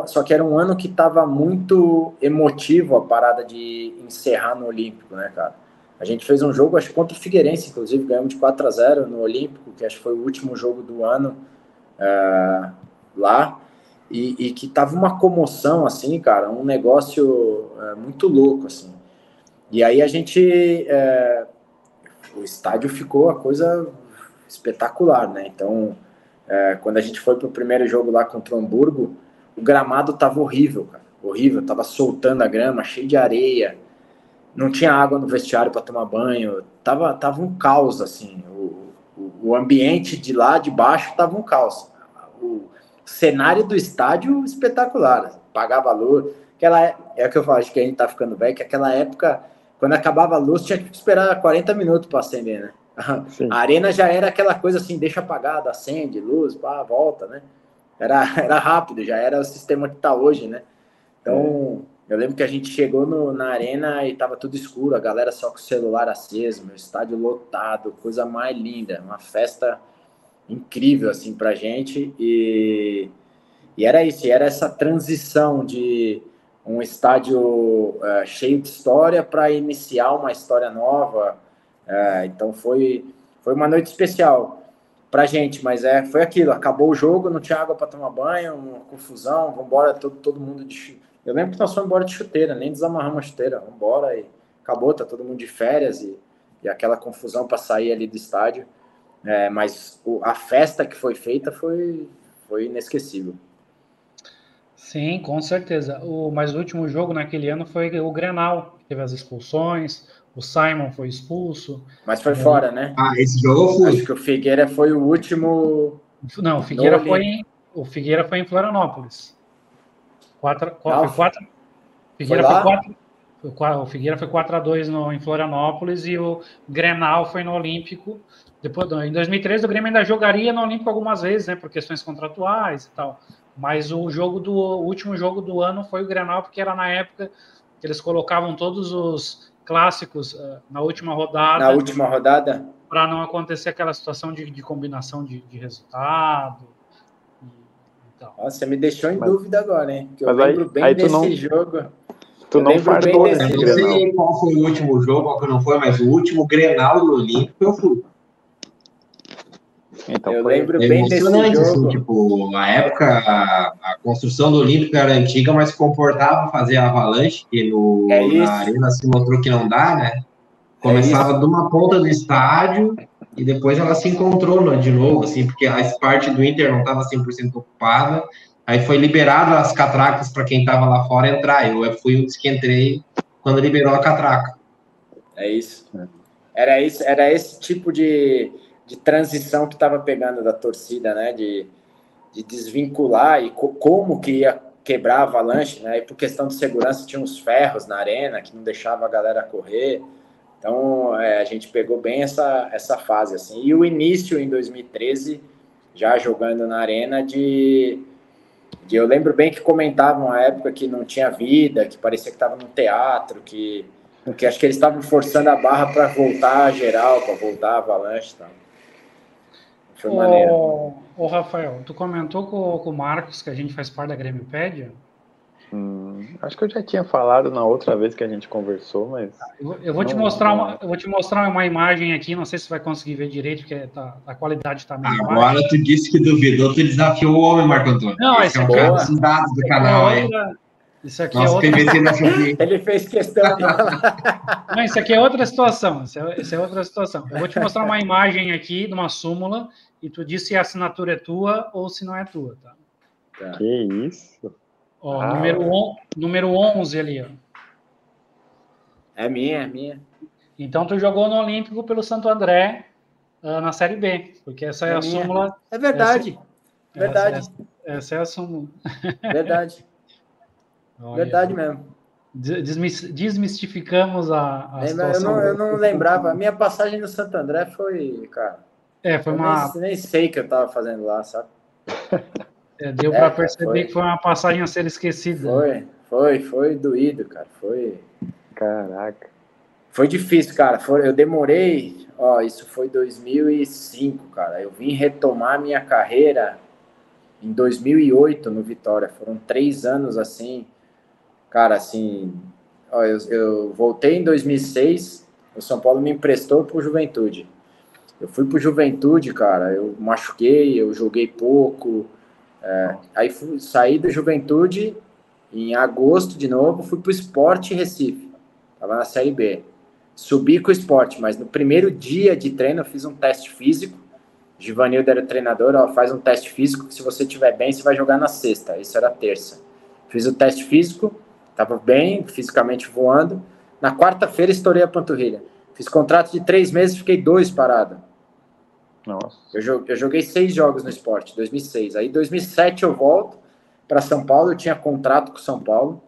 Só que era um ano que estava muito emotivo a parada de encerrar no Olímpico, né, cara? A gente fez um jogo, acho que contra o Figueirense, inclusive, ganhamos de 4-0 no Olímpico, que acho que foi o último jogo do ano lá, e que tava uma comoção, assim, cara, um negócio muito louco, assim. E aí a gente... o estádio ficou a coisa espetacular, né? Então, quando a gente foi pro primeiro jogo lá contra o Hamburgo, o gramado tava horrível, cara. Horrível, tava soltando a grama, cheio de areia. Não tinha água no vestiário para tomar banho, tava um caos, assim, o ambiente de lá de baixo tava um caos. O cenário do estádio espetacular, pagava luz, é o que eu falo, acho que a gente tá ficando velho, que aquela época, quando acabava a luz, tinha que esperar 40 minutos para acender, né? Sim. A arena já era aquela coisa assim, deixa apagado, acende, luz, pá, volta, né? Era rápido, já era o sistema que tá hoje, né? Então... Eu lembro que a gente chegou na arena e tava tudo escuro, a galera só com o celular aceso, meu estádio lotado, coisa mais linda, uma festa incrível, assim, pra gente, e era isso, era essa transição de um estádio cheio de história para iniciar uma história nova, então foi uma noite especial pra gente, mas foi aquilo, acabou o jogo, não tinha água para tomar banho, uma confusão, vambora, todo mundo de... Eu lembro que nós fomos embora de chuteira, nem desamarramos a chuteira, vamos embora e acabou, tá todo mundo de férias e aquela confusão para sair ali do estádio. Mas a festa que foi feita foi inesquecível. Sim, com certeza. Mas o último jogo naquele ano foi o Grenal, que teve as expulsões, o Simon foi expulso. Mas foi fora, né? Esse jogo eu fui. Acho que o Figueira foi o último... Não, o Figueira foi em Florianópolis. O Figueira foi 4-2 em Florianópolis e o Grenal foi no Olímpico. Depois, em 2013, o Grêmio ainda jogaria no Olímpico algumas vezes, né, por questões contratuais e tal. Mas o último jogo do ano foi o Grenal, porque era na época que eles colocavam todos os clássicos na última rodada. Na última rodada? Para não acontecer aquela situação de combinação de resultado. Nossa, você me deixou em dúvida agora, hein? Porque eu lembro bem desse jogo. Tu não fardou, né? Eu não sei qual foi o último jogo, qual que não foi, mas o último Grenal do Olímpico eu fui. Então, eu lembro bem desse jogo. Assim, tipo, a época, a construção do Olímpico era antiga, mas comportava fazer a avalanche, que na arena se mostrou que não dá, né? Começava de uma ponta do estádio e depois ela se encontrou de novo, assim, porque a parte do Inter não estava 100% ocupada, aí foi liberado as catracas para quem estava lá fora entrar, eu fui um dos que entrei quando liberou a catraca. É isso. Era esse tipo de transição que estava pegando da torcida, né, de desvincular e como que ia quebrar a avalanche, né, e por questão de segurança tinha uns ferros na arena que não deixava a galera correr. Então, a gente pegou bem essa fase, assim. E o início, em 2013, já jogando na arena, eu lembro bem que comentavam na época que não tinha vida, que parecia que estava num teatro, que acho que eles estavam forçando a barra para voltar a geral, para voltar a avalanche. Tá? Foi maneiro. Ô, Rafael, tu comentou com o Marcos que a gente faz parte da Grêmiopédia? Acho que eu já tinha falado na outra vez que a gente conversou, mas... Eu vou te mostrar uma imagem aqui, não sei se vai conseguir ver direito, porque a qualidade está meio baixa. Agora tu disse que duvidou, tu desafiou o homem, Marco Antônio. Não, esse aqui é um dados do canal, hein? Isso aqui é outra... Ele fez questão de... Não, isso aqui é outra situação. Isso é outra situação. Eu vou te mostrar uma imagem aqui de uma súmula e tu diz se a assinatura é tua ou se não é tua, tá? Que isso? Ó, número 11 ali, ó. É minha. Então, tu jogou no Olímpico pelo Santo André na Série B, porque essa é a minha. súmula. É verdade. Verdade. Essa é a súmula. Verdade. Olha, Verdade mesmo. Desmistificamos a situação. Eu não lembrava. A minha passagem no Santo André foi, cara. Foi nem sei o que eu tava fazendo lá, sabe? Deu para perceber que foi uma passagem a ser esquecida. Foi doído, cara. Caraca. Foi difícil, cara. Eu demorei. Isso foi 2005, cara. Eu vim retomar minha carreira em 2008 no Vitória. Foram 3 anos assim. Cara, assim. Eu voltei em 2006. O São Paulo me emprestou pro Juventude. Eu fui pro Juventude, cara. Eu machuquei, eu joguei pouco. Aí saí do Juventude em agosto de novo. Fui pro Sport Recife. Tava na Série B. Subi com o Sport, mas no primeiro dia de treino eu fiz um teste físico. Givanildo era o treinador, faz um teste físico, que se você estiver bem, você vai jogar na sexta. Isso era terça. Fiz o teste físico, estava bem, fisicamente voando. Na quarta-feira estourei a panturrilha. Fiz contrato de 3 meses, fiquei 2 parado. Nossa. Eu joguei 6 jogos no Sport, 2006. Aí em 2007 eu volto para São Paulo, eu tinha contrato com São Paulo.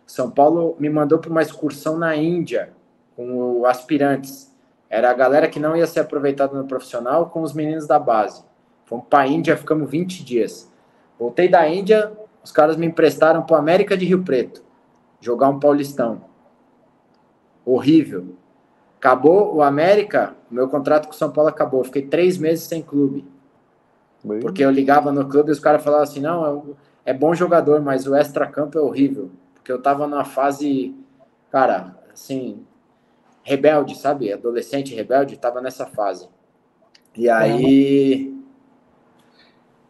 São Paulo me mandou para uma excursão na Índia, com aspirantes. Era a galera que não ia ser aproveitada no profissional com os meninos da base. Fomos para a Índia, ficamos 20 dias. Voltei da Índia, os caras me emprestaram para o América de Rio Preto, jogar um Paulistão. Horrível. Acabou o América, o meu contrato com o São Paulo acabou. Fiquei 3 meses sem clube. Porque eu ligava no clube e os caras falavam assim, não, é bom jogador, mas o extracampo é horrível. Porque eu tava numa fase, cara, assim, rebelde, sabe? Adolescente rebelde, tava nessa fase. E aí...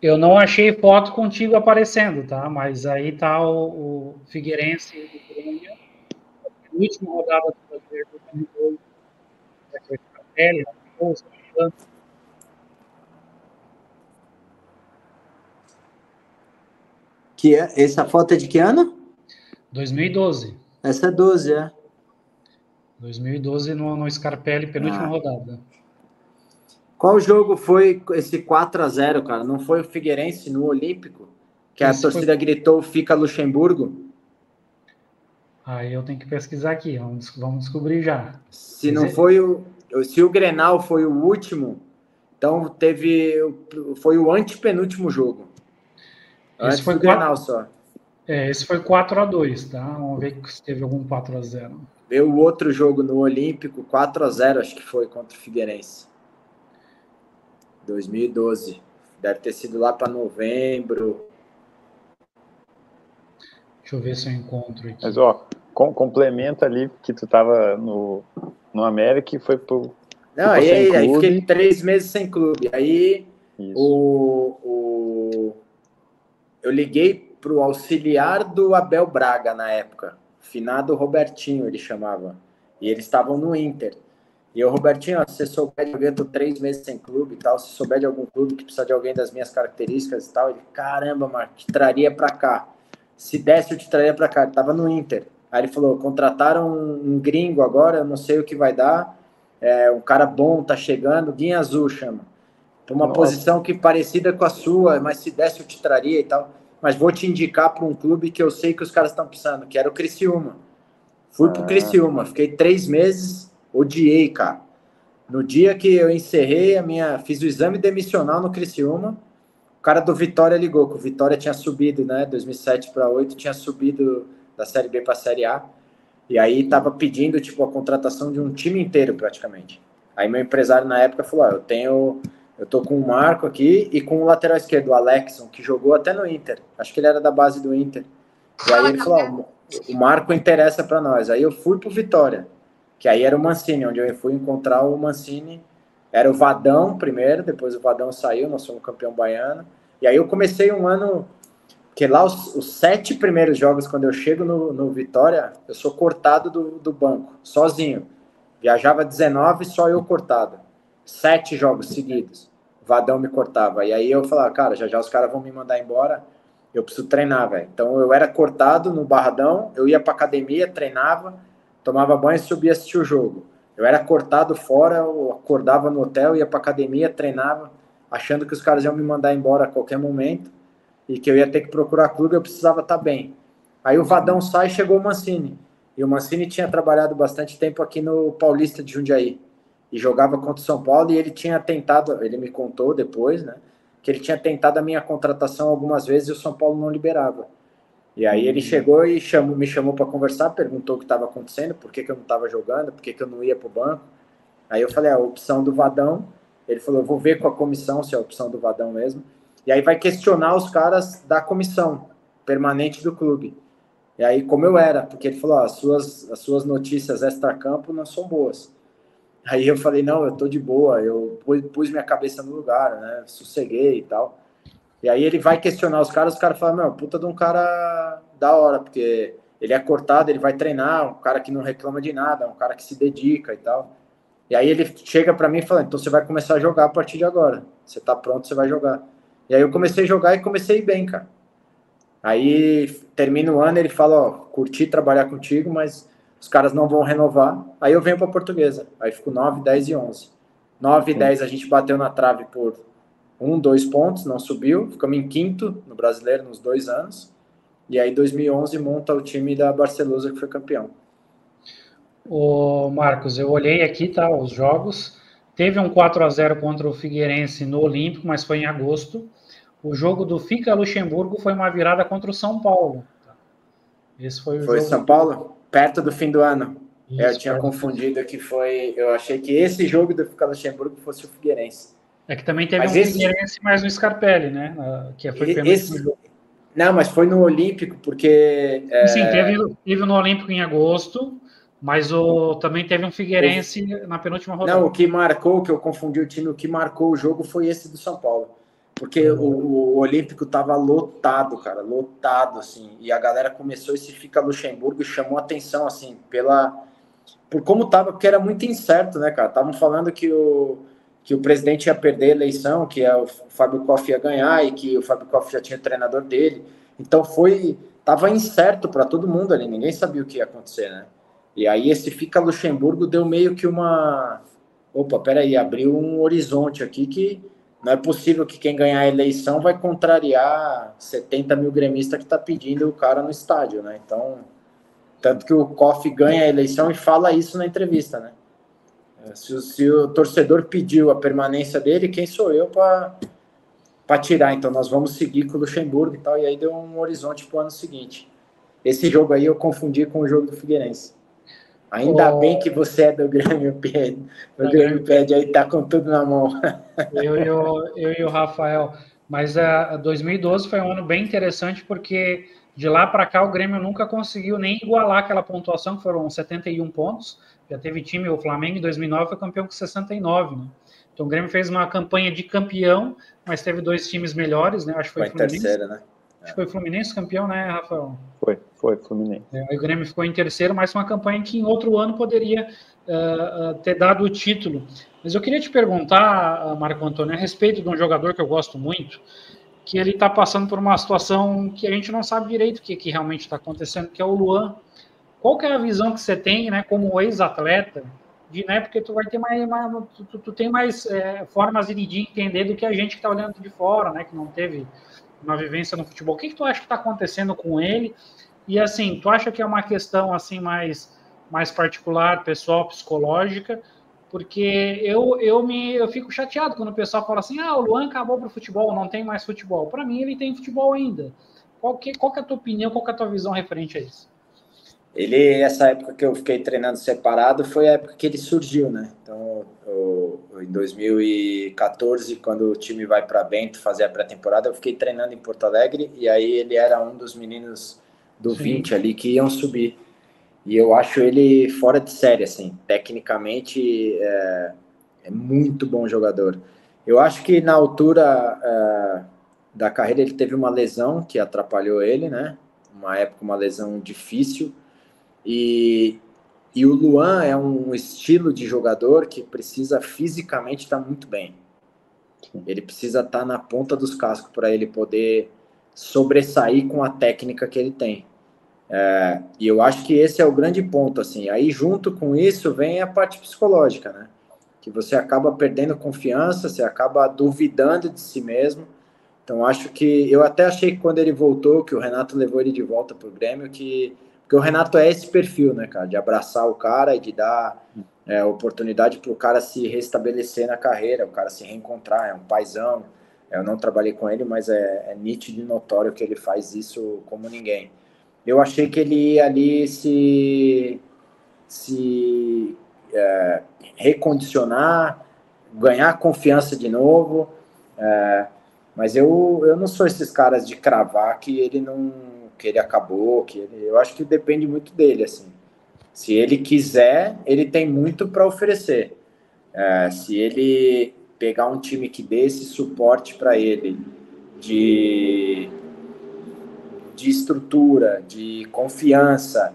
Eu não achei foto contigo aparecendo, tá? Mas aí tá o Figueirense do Grêmio, a última rodada do Brasileiro de 2012, que foi a pele, Essa foto é de que ano? 2012. Essa é 12, é. 2012 no Scarpelli, penúltima rodada. Qual jogo foi esse 4-0, cara? Não foi o Figueirense no Olímpico? Que a torcida gritou, fica Luxemburgo? Aí eu tenho que pesquisar aqui, vamos descobrir já. Se o Grenal foi o último, então foi o antepenúltimo jogo. Antes do Grenal só. Esse foi 4-2, tá? Vamos ver se teve algum 4-0. Veio o outro jogo no Olímpico, 4-0, acho que foi, contra o Figueirense. 2012. Deve ter sido lá para novembro. Deixa eu ver se eu encontro aqui. Mas, complementa ali que tu tava no América e foi pro... Não, aí fiquei 3 meses sem clube. Aí eu liguei pro auxiliar do Abel Braga na época. Finado Robertinho, ele chamava. E eles estavam no Inter. E o Robertinho, se você souber de alguém, eu tô 3 meses sem clube e tal, se souber de algum clube que precisa de alguém das minhas características e tal, ele, caramba, Marco, te traria pra cá. Se desse, eu te traria pra cá. Ele tava no Inter. Aí ele falou, contrataram um gringo agora, eu não sei o que vai dar. Um cara bom, tá chegando, Guinha Azul chama. Uma posição que parecida com a sua, mas se desse, eu te traria e tal. Mas vou te indicar para um clube que eu sei que os caras estão precisando, que era o Criciúma. Fui pro Criciúma, fiquei 3 meses, odiei, cara. No dia que eu encerrei fiz o exame demissional no Criciúma, o cara do Vitória ligou, que o Vitória tinha subido, né, 2007 para 2008, tinha subido da Série B para a Série A, e aí tava pedindo, tipo, a contratação de um time inteiro, praticamente. Aí meu empresário na época falou, eu tô com o Marco aqui e com o lateral esquerdo, o Alexson, que jogou até no Inter. Acho que ele era da base do Inter. E aí ele falou, o Marco interessa para nós. Aí eu fui pro Vitória, que aí era o Mancini, onde eu fui encontrar o Mancini. Era o Vadão primeiro, depois o Vadão saiu, nós somos campeão baiano. E aí eu comecei um ano, que lá os 7 primeiros jogos, quando eu chego no Vitória, eu sou cortado do banco, sozinho. Viajava 19, só eu cortado. 7 jogos seguidos. Vadão me cortava. E aí eu falava, cara, já os caras vão me mandar embora. eu preciso treinar, velho. Então eu era cortado no Barradão, eu ia pra academia, treinava, tomava banho e subia assistir o jogo. Eu era cortado fora, eu acordava no hotel, ia pra academia, treinava, achando que os caras iam me mandar embora a qualquer momento e que eu ia ter que procurar clube, eu precisava estar bem. Aí o Vadão sai e chegou o Mancini. E o Mancini tinha trabalhado bastante tempo aqui no Paulista de Jundiaí. E jogava contra o São Paulo e ele tinha tentado, ele me contou depois, né? Que ele tinha tentado a minha contratação algumas vezes e o São Paulo não liberava. E aí ele chegou e me chamou para conversar, perguntou o que estava acontecendo, por que eu não estava jogando, por que eu não ia para o banco. Aí eu falei, a opção do Vadão. Ele falou, eu vou ver com a comissão se é a opção do Vadão mesmo. E aí vai questionar os caras da comissão permanente do clube. E aí, como eu era, porque ele falou, as suas notícias extra-campo não são boas. Aí eu falei, não, eu tô de boa, eu pus minha cabeça no lugar, né, sosseguei e tal. E aí ele vai questionar os caras falam, meu, puta de um cara da hora, porque ele é cortado, ele vai treinar, um cara que não reclama de nada, um cara que se dedica e tal. E aí ele chega pra mim e fala, então você vai começar a jogar a partir de agora. Você tá pronto, você vai jogar. E aí eu comecei a jogar e comecei bem, cara. Aí termina o ano, ele fala, ó, curti trabalhar contigo, mas os caras não vão renovar. Aí eu venho pra Portuguesa. Aí fico 9, 10 e 11. 9 e 10 a gente bateu na trave por 2 pontos, não subiu. Ficamos em quinto no Brasileiro nos 2 anos. E aí 2011 monta o time da Barcelusa, que foi campeão. Ô Marcos, eu olhei aqui, tá, os jogos. Teve um 4-0 contra o Figueirense no Olímpico, mas foi em agosto. O jogo do FICA Luxemburgo foi uma virada contra o São Paulo. Esse foi o Foi jogo. São Paulo? Perto do fim do ano. Isso, eu tinha confundido que foi... Eu achei que esse jogo do FICA Luxemburgo fosse o Figueirense. É que também teve Figueirense mais no Scarpelli, né? Que foi penúltimo jogo. Não, mas foi no Olímpico, porque... Sim, teve no Olímpico em agosto, mas também teve um Figueirense na penúltima rodada. Não, o que marcou, que eu confundi o time, o que marcou o jogo foi esse do São Paulo. Porque o Olímpico tava lotado, cara, lotado, assim. E a galera começou esse FICA Luxemburgo e chamou atenção, assim, por como tava, porque era muito incerto, né, cara? Estavam falando que o presidente ia perder a eleição, que o Fábio Koff ia ganhar e que o Fábio Koff já tinha o treinador dele. Então tava incerto para todo mundo ali, ninguém sabia o que ia acontecer, né? E aí esse FICA Luxemburgo deu meio que abriu um horizonte aqui que não é possível que quem ganhar a eleição vai contrariar 70 mil gremistas que tá pedindo o cara no estádio, né? Então, tanto que o Koff ganha a eleição e fala isso na entrevista, né? Se o torcedor pediu a permanência dele, quem sou eu para tirar? Então nós vamos seguir com o Luxemburgo e tal, e aí deu um horizonte pro ano seguinte. Esse jogo aí eu confundi com o jogo do Figueirense. Ainda bem que você é do Grêmio Pede. O Grêmio Pede aí tá com tudo na mão. Eu e o Rafael. Mas 2012 foi um ano bem interessante, porque de lá para cá o Grêmio nunca conseguiu nem igualar aquela pontuação, que foram 71 pontos. Já teve time, o Flamengo em 2009 foi campeão com 69, né? Então o Grêmio fez uma campanha de campeão, mas teve 2 times melhores, né? Acho que foi Fluminense. Terceira, né? Acho que foi Fluminense campeão, né, Rafael? Foi Fluminense. Aí o Grêmio ficou em terceiro, mas uma campanha que em outro ano poderia ter dado o título. Mas eu queria te perguntar, Marco Antônio, a respeito de um jogador que eu gosto muito, que ele está passando por uma situação que a gente não sabe direito o que realmente está acontecendo, que é o Luan. Qual que é a visão que você tem, né, como ex-atleta, né, porque tu vai ter tu tem mais formas de entender do que a gente que está olhando de fora, né, que não teve uma vivência no futebol. O que tu acha que está acontecendo com ele? E assim, tu acha que é uma questão assim mais particular, pessoal, psicológica? Porque eu fico chateado quando o pessoal fala assim, o Luan acabou pro futebol, não tem mais futebol. Para mim, ele tem futebol ainda. Qual que é a tua opinião, qual que é a tua visão referente a isso? Essa época que eu fiquei treinando separado foi a época que ele surgiu, né? Então, em 2014, quando o time vai para Bento fazer a pré-temporada, eu fiquei treinando em Porto Alegre e aí ele era um dos meninos do 20 ali que iam subir. E eu acho ele fora de série, assim. Tecnicamente, é muito bom jogador. Eu acho que na altura da carreira ele teve uma lesão que atrapalhou ele, né? Uma lesão difícil. E o Luan é um estilo de jogador que precisa fisicamente estar muito bem. Ele precisa estar na ponta dos cascos para ele poder sobressair com a técnica que ele tem. E eu acho que esse é o grande ponto, assim. Aí, junto com isso, vem a parte psicológica, né? Que você acaba perdendo confiança, você acaba duvidando de si mesmo. Então, acho que... Eu até achei que quando ele voltou, que o Renato levou ele de volta pro Grêmio, porque o Renato é esse perfil, né, cara? De abraçar o cara e de dar oportunidade pro cara se restabelecer na carreira, o cara se reencontrar, é um paizão. Eu não trabalhei com ele, mas é nítido e notório que ele faz isso como ninguém. Eu achei que ele ia ali se recondicionar, ganhar confiança de novo, mas eu não sou esses caras de cravar que ele acabou, eu acho que depende muito dele, assim. Se ele quiser, ele tem muito para oferecer. Se ele pegar um time que dê esse suporte para ele de estrutura, de confiança,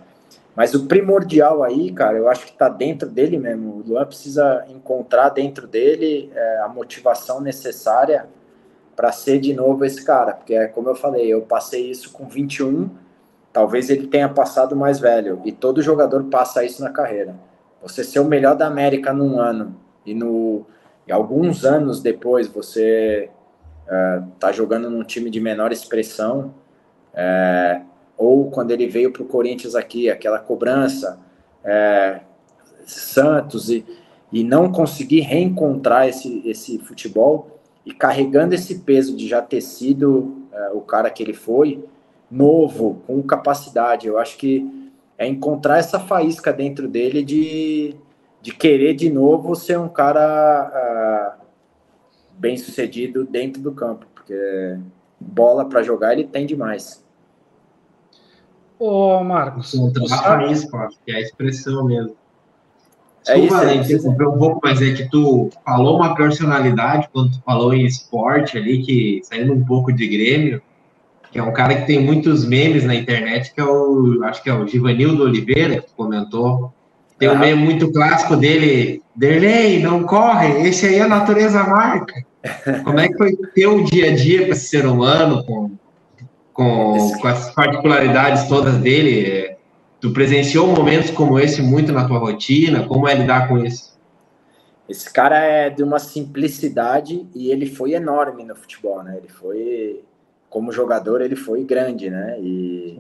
mas o primordial aí, cara, eu acho que está dentro dele mesmo. O Luan precisa encontrar dentro dele a motivação necessária para ser de novo esse cara, porque como eu falei, eu passei isso com 21, talvez ele tenha passado mais velho, e todo jogador passa isso na carreira. Você ser o melhor da América num ano, e alguns anos depois você tá jogando num time de menor expressão, ou quando ele veio para o Corinthians aqui, aquela cobrança, Santos, e não conseguir reencontrar esse futebol, e carregando esse peso de já ter sido o cara que ele foi, novo, com capacidade. Eu acho que é encontrar essa faísca dentro dele de querer de novo ser um cara bem sucedido dentro do campo, porque bola para jogar ele tem demais. Ô, Marcos. Encontrar a faísca, acho que é a expressão mesmo. Desculpa, Valente, você comprou um pouco, mas é que tu falou uma personalidade quando tu falou em esporte ali, que saindo um pouco de Grêmio, que é um cara que tem muitos memes na internet, que acho que é o Givanildo Oliveira, que tu comentou. Tem um meme muito clássico dele, Derlei, não corre, esse aí a natureza marca. Como é que foi ter o dia a dia com esse ser humano, com as particularidades todas dele? Tu presenciou momentos como esse muito na tua rotina? Como é lidar com isso? Esse cara é de uma simplicidade e ele foi enorme no futebol, né? Ele foi, como jogador, ele foi grande, né? E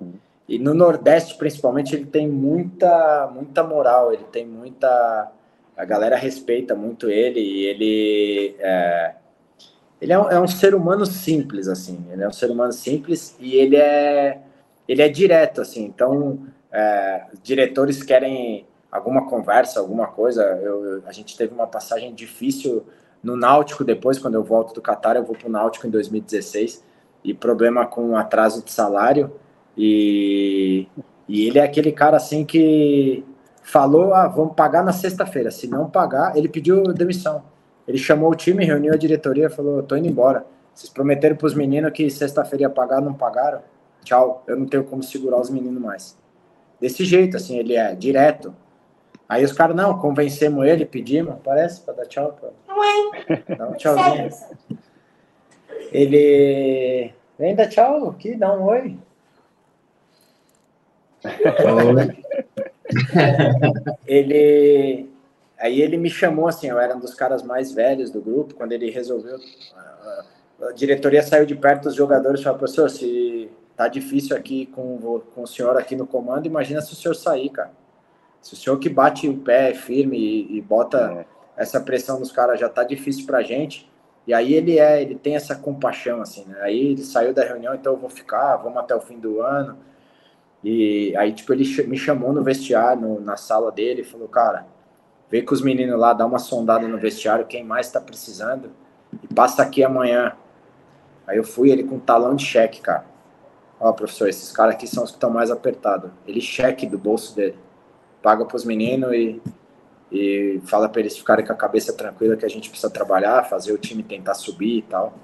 no Nordeste, principalmente, ele tem muita moral, ele tem muita... A galera respeita muito ele e ele é um ser humano simples, assim. Ele é um ser humano simples e ele é direto, assim. Então, diretores querem alguma conversa, alguma coisa. A gente teve uma passagem difícil no Náutico depois, quando eu volto do Catar, eu vou para o Náutico em 2016, e problema com atraso de salário. E ele é aquele cara, assim, que falou, vamos pagar na sexta-feira. Se não pagar, ele pediu demissão. Ele chamou o time, reuniu a diretoria e falou, tô indo embora. Vocês prometeram para os meninos que sexta-feira ia pagar, não pagaram? Tchau, eu não tenho como segurar os meninos mais. Desse jeito, assim, ele é direto. Aí os caras, não, convencemos ele, pedimos, parece, para dar tchau. Dá um tchauzinho. Ele, vem dar tchau aqui, dá um oi. Aí ele me chamou, assim, eu era um dos caras mais velhos do grupo, quando ele resolveu, a diretoria saiu de perto dos jogadores e falou, professor, se tá difícil aqui com o senhor aqui no comando, imagina se o senhor sair, cara. Se o senhor que bate o pé firme e bota essa pressão nos caras, já tá difícil pra gente. E aí ele tem essa compaixão, assim, né? Aí ele saiu da reunião, então eu vou ficar, vamos até o fim do ano. E aí, tipo, ele me chamou no vestiário, na sala dele, e falou, cara, vem com os meninos lá, dá uma sondada no vestiário, quem mais tá precisando, e passa aqui amanhã. Aí eu fui, ele com talão de cheque, cara. Ó, professor, esses caras aqui são os que estão mais apertados. Ele cheque do bolso dele. Paga pros meninos e fala para eles ficarem com a cabeça tranquila que a gente precisa trabalhar, fazer o time tentar subir e tal.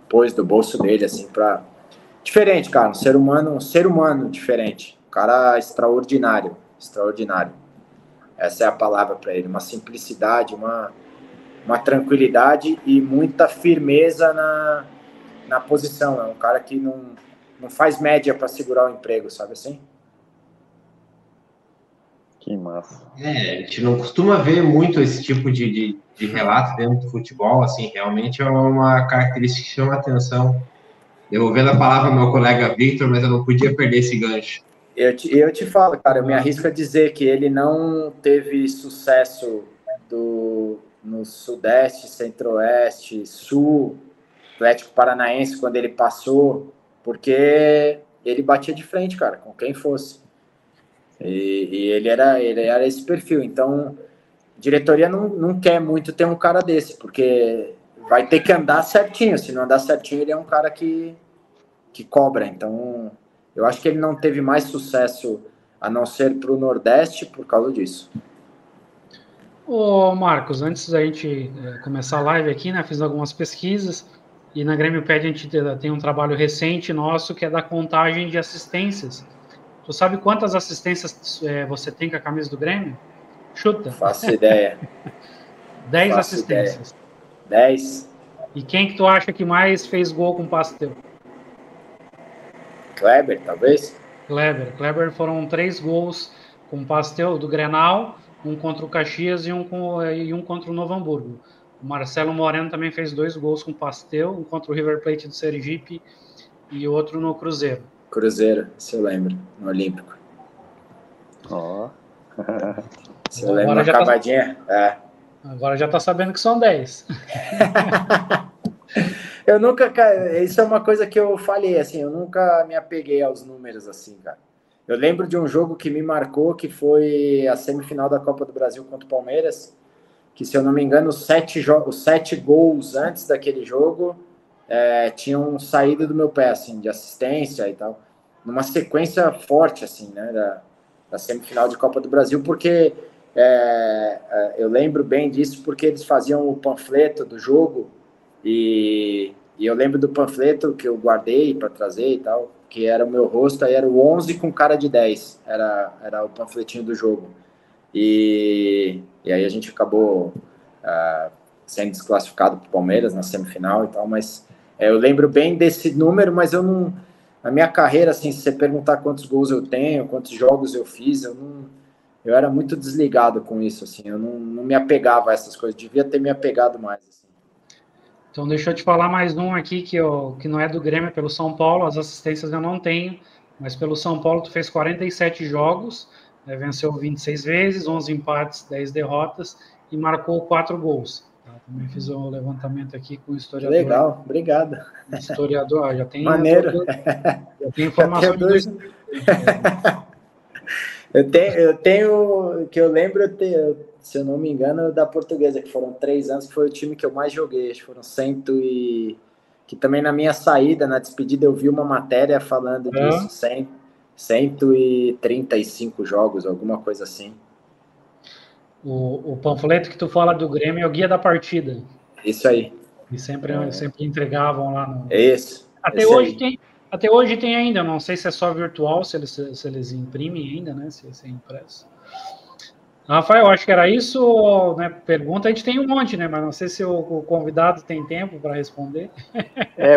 Pôs do bolso dele, assim, pra... Diferente, cara, um ser humano diferente. Um cara extraordinário. Essa é a palavra para ele. Uma simplicidade, uma tranquilidade e muita firmeza na posição. É um cara que não faz média para segurar o emprego, sabe assim? Que massa. A gente não costuma ver muito esse tipo de relato dentro do futebol, assim, realmente é uma característica que chama a atenção. Devolvendo a palavra ao meu colega Victor, mas eu não podia perder esse gancho. Eu te falo, cara, eu me arrisco a dizer que ele não teve sucesso no Sudeste, Centro-Oeste, Sul, Atlético Paranaense, quando ele passou, porque ele batia de frente, cara, com quem fosse. E ele era esse perfil. Então, a diretoria não quer muito ter um cara desse, porque vai ter que andar certinho. Se não andar certinho, ele é um cara que cobra. Então, eu acho que ele não teve mais sucesso a não ser para o Nordeste por causa disso. Ô Marcos, antes da gente começar a live aqui, né, fiz algumas pesquisas e na Grêmio Pad a gente tem um trabalho recente nosso que é da contagem de assistências. Tu sabe quantas assistências você tem com a camisa do Grêmio? Chuta. Faço ideia. 10 assistências. 10. E quem que tu acha que mais fez gol com Pastel? Kleber, talvez? Kleber foram 3 gols com Pastel do Grenal, um contra o Caxias e um contra o Novo Hamburgo. O Marcelo Moreno também fez 2 gols com Pastel, um contra o River Plate do Sergipe e outro no Cruzeiro. Cruzeiro, se eu lembro, no Olímpico. Ó. Se eu lembro, uma acabadinha. Agora já tá sabendo que são 10. Eu nunca, cara, isso é uma coisa que eu falei, assim, eu nunca me apeguei aos números assim, cara. Eu lembro de um jogo que me marcou, que foi a semifinal da Copa do Brasil contra o Palmeiras, que, se eu não me engano, os 7 gols antes daquele jogo tinham saído do meu pé, assim, de assistência e tal, numa sequência forte, assim, né, da semifinal de Copa do Brasil, porque eu lembro bem disso, porque eles faziam o panfleto do jogo. E eu lembro do panfleto que eu guardei para trazer e tal, que era o meu rosto, aí era o 11 com cara de 10, era o panfletinho do jogo. E aí a gente acabou sendo desclassificado para o Palmeiras na semifinal e tal, mas eu lembro bem desse número, mas eu não... Na minha carreira, assim, se você perguntar quantos gols eu tenho, quantos jogos eu fiz, eu era muito desligado com isso, assim, eu não me apegava a essas coisas, devia ter me apegado mais, assim. Então, deixa eu te falar mais um aqui que não é do Grêmio, é pelo São Paulo. As assistências eu não tenho, mas pelo São Paulo tu fez 47 jogos, venceu 26 vezes, 11 empates, 10 derrotas e marcou 4 gols. Também fiz um levantamento aqui com o historiador. Legal, obrigado. Historiador, já tem... Maneiro. Já tem informação de dois. Eu tenho, que eu lembro, se eu não me engano, da Portuguesa, que foram 3 anos, que foi o time que eu mais joguei, acho que foram que também na minha saída, na despedida, eu vi uma matéria falando disso, 135 jogos, alguma coisa assim. O panfleto que tu fala do Grêmio é o Guia da Partida. Isso aí. E sempre entregavam lá no... É isso. Até hoje tem ainda, não sei se é só virtual, se eles imprimem ainda, né? Se é impresso. Rafael, acho que era isso, né? Pergunta a gente tem um monte, né? Mas não sei se o convidado tem tempo para responder.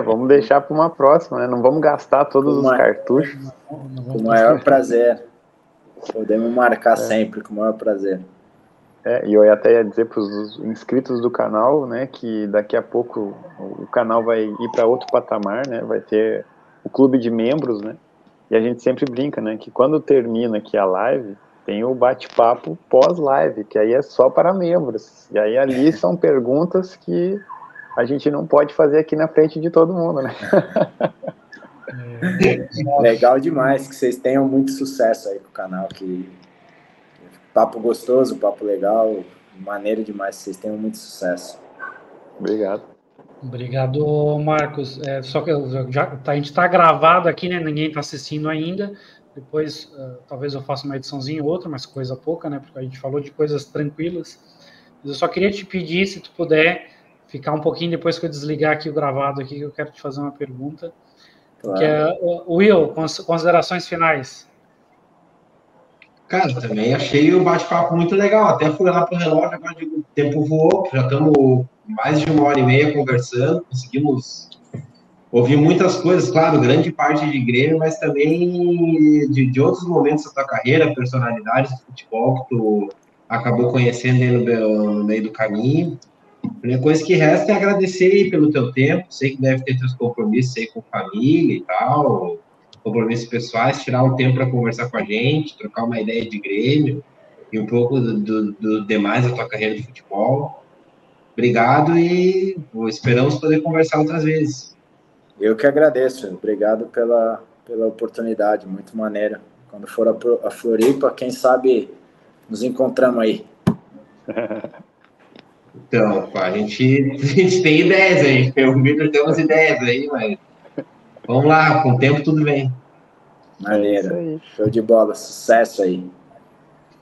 Vamos deixar para uma próxima, né? Não vamos gastar todos os cartuchos. Com o maior prazer. Podemos marcar sempre, com o maior prazer. E eu até ia dizer para os inscritos do canal, né, que daqui a pouco o canal vai ir para outro patamar, né? Vai ter o clube de membros, né? E a gente sempre brinca, né, que quando termina aqui a live, tem o bate-papo pós-live, que aí é só para membros. E aí ali são perguntas que a gente não pode fazer aqui na frente de todo mundo, né? Legal demais, que vocês tenham muito sucesso aí com o canal, que papo gostoso, papo legal, maneiro demais, vocês tenham muito sucesso. Obrigado. Obrigado, Marcos. Só que a gente está gravado aqui, né? Ninguém está assistindo ainda. Depois, talvez eu faça uma ediçãozinha ou outra, mas coisa pouca, né? Porque a gente falou de coisas tranquilas. Mas eu só queria te pedir, se tu puder, ficar um pouquinho depois que eu desligar aqui o gravado aqui, que eu quero te fazer uma pergunta. Claro. Que é, Will, considerações finais. Cara, também achei o bate-papo muito legal. Até fui lá pro relógio, agora o tempo voou, já estamos mais de 1h30 conversando, conseguimos ouvi muitas coisas, claro, grande parte de Grêmio, mas também de outros momentos da tua carreira, personalidades do futebol que tu acabou conhecendo aí no meio do caminho. A única coisa que resta é agradecer aí pelo teu tempo. Sei que deve ter teus compromissos aí com família e tal, compromissos pessoais, tirar um tempo para conversar com a gente, trocar uma ideia de Grêmio e um pouco do demais da tua carreira de futebol. Obrigado e esperamos poder conversar outras vezes. Eu que agradeço. Obrigado pela oportunidade, muito maneiro. Quando for a Floripa, quem sabe nos encontramos aí. Então, a gente tem ideias aí. Eu e o Vitor temos ideias aí, mas vamos lá, com o tempo tudo bem. Maneiro. Show de bola. Sucesso aí.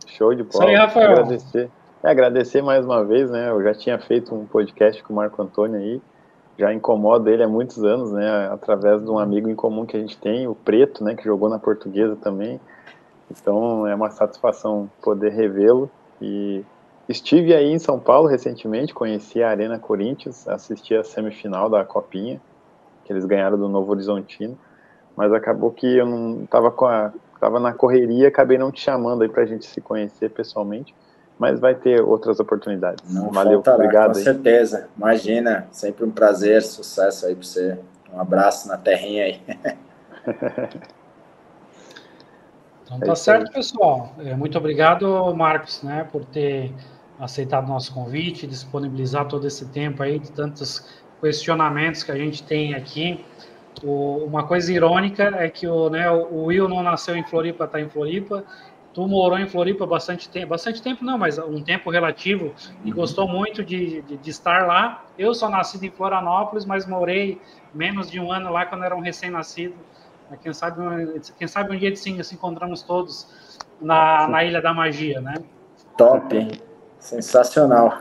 Show de bola. Isso aí, Rafael. Agradecer mais uma vez, né? Eu já tinha feito um podcast com o Marco Antônio aí. Já incomodo ele há muitos anos, né? Através de um amigo em comum que a gente tem, o Preto, né? Que jogou na Portuguesa também. Então, é uma satisfação poder revê-lo. E estive aí em São Paulo recentemente, conheci a Arena Corinthians, assisti a semifinal da Copinha, que eles ganharam do Novo Horizontino, mas acabou que eu não estava na correria, acabei não te chamando aí para a gente se conhecer pessoalmente, mas vai ter outras oportunidades. Não Valeu, faltará, obrigado. Com certeza, imagina, sempre um prazer, sucesso aí para você, um abraço na terrinha aí. Então tá certo, pessoal. Muito obrigado, Marcos, né, por ter aceitado o nosso convite, disponibilizar todo esse tempo aí de tantos questionamentos que a gente tem aqui. Uma coisa irônica é que o Will não nasceu em Floripa, está em Floripa. Tu morou em Floripa bastante tempo não, mas um tempo relativo, e gostou muito de estar lá. Eu sou nascido em Florianópolis, mas morei menos de um ano lá quando era um recém-nascido. Quem sabe um dia se encontramos todos na Ilha da Magia, né? Top, hein? Sensacional.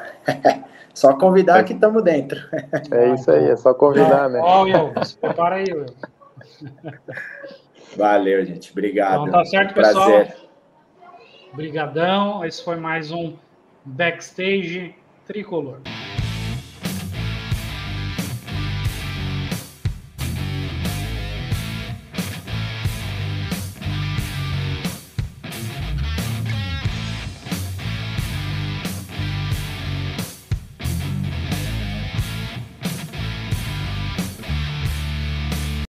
Só convidar que estamos dentro. É isso aí, é só convidar, né? Ó, Will, se prepara aí, Will. Valeu, gente. Obrigado. Então tá certo, Prazer. pessoal. Obrigadão. Esse foi mais um Backstage Tricolor.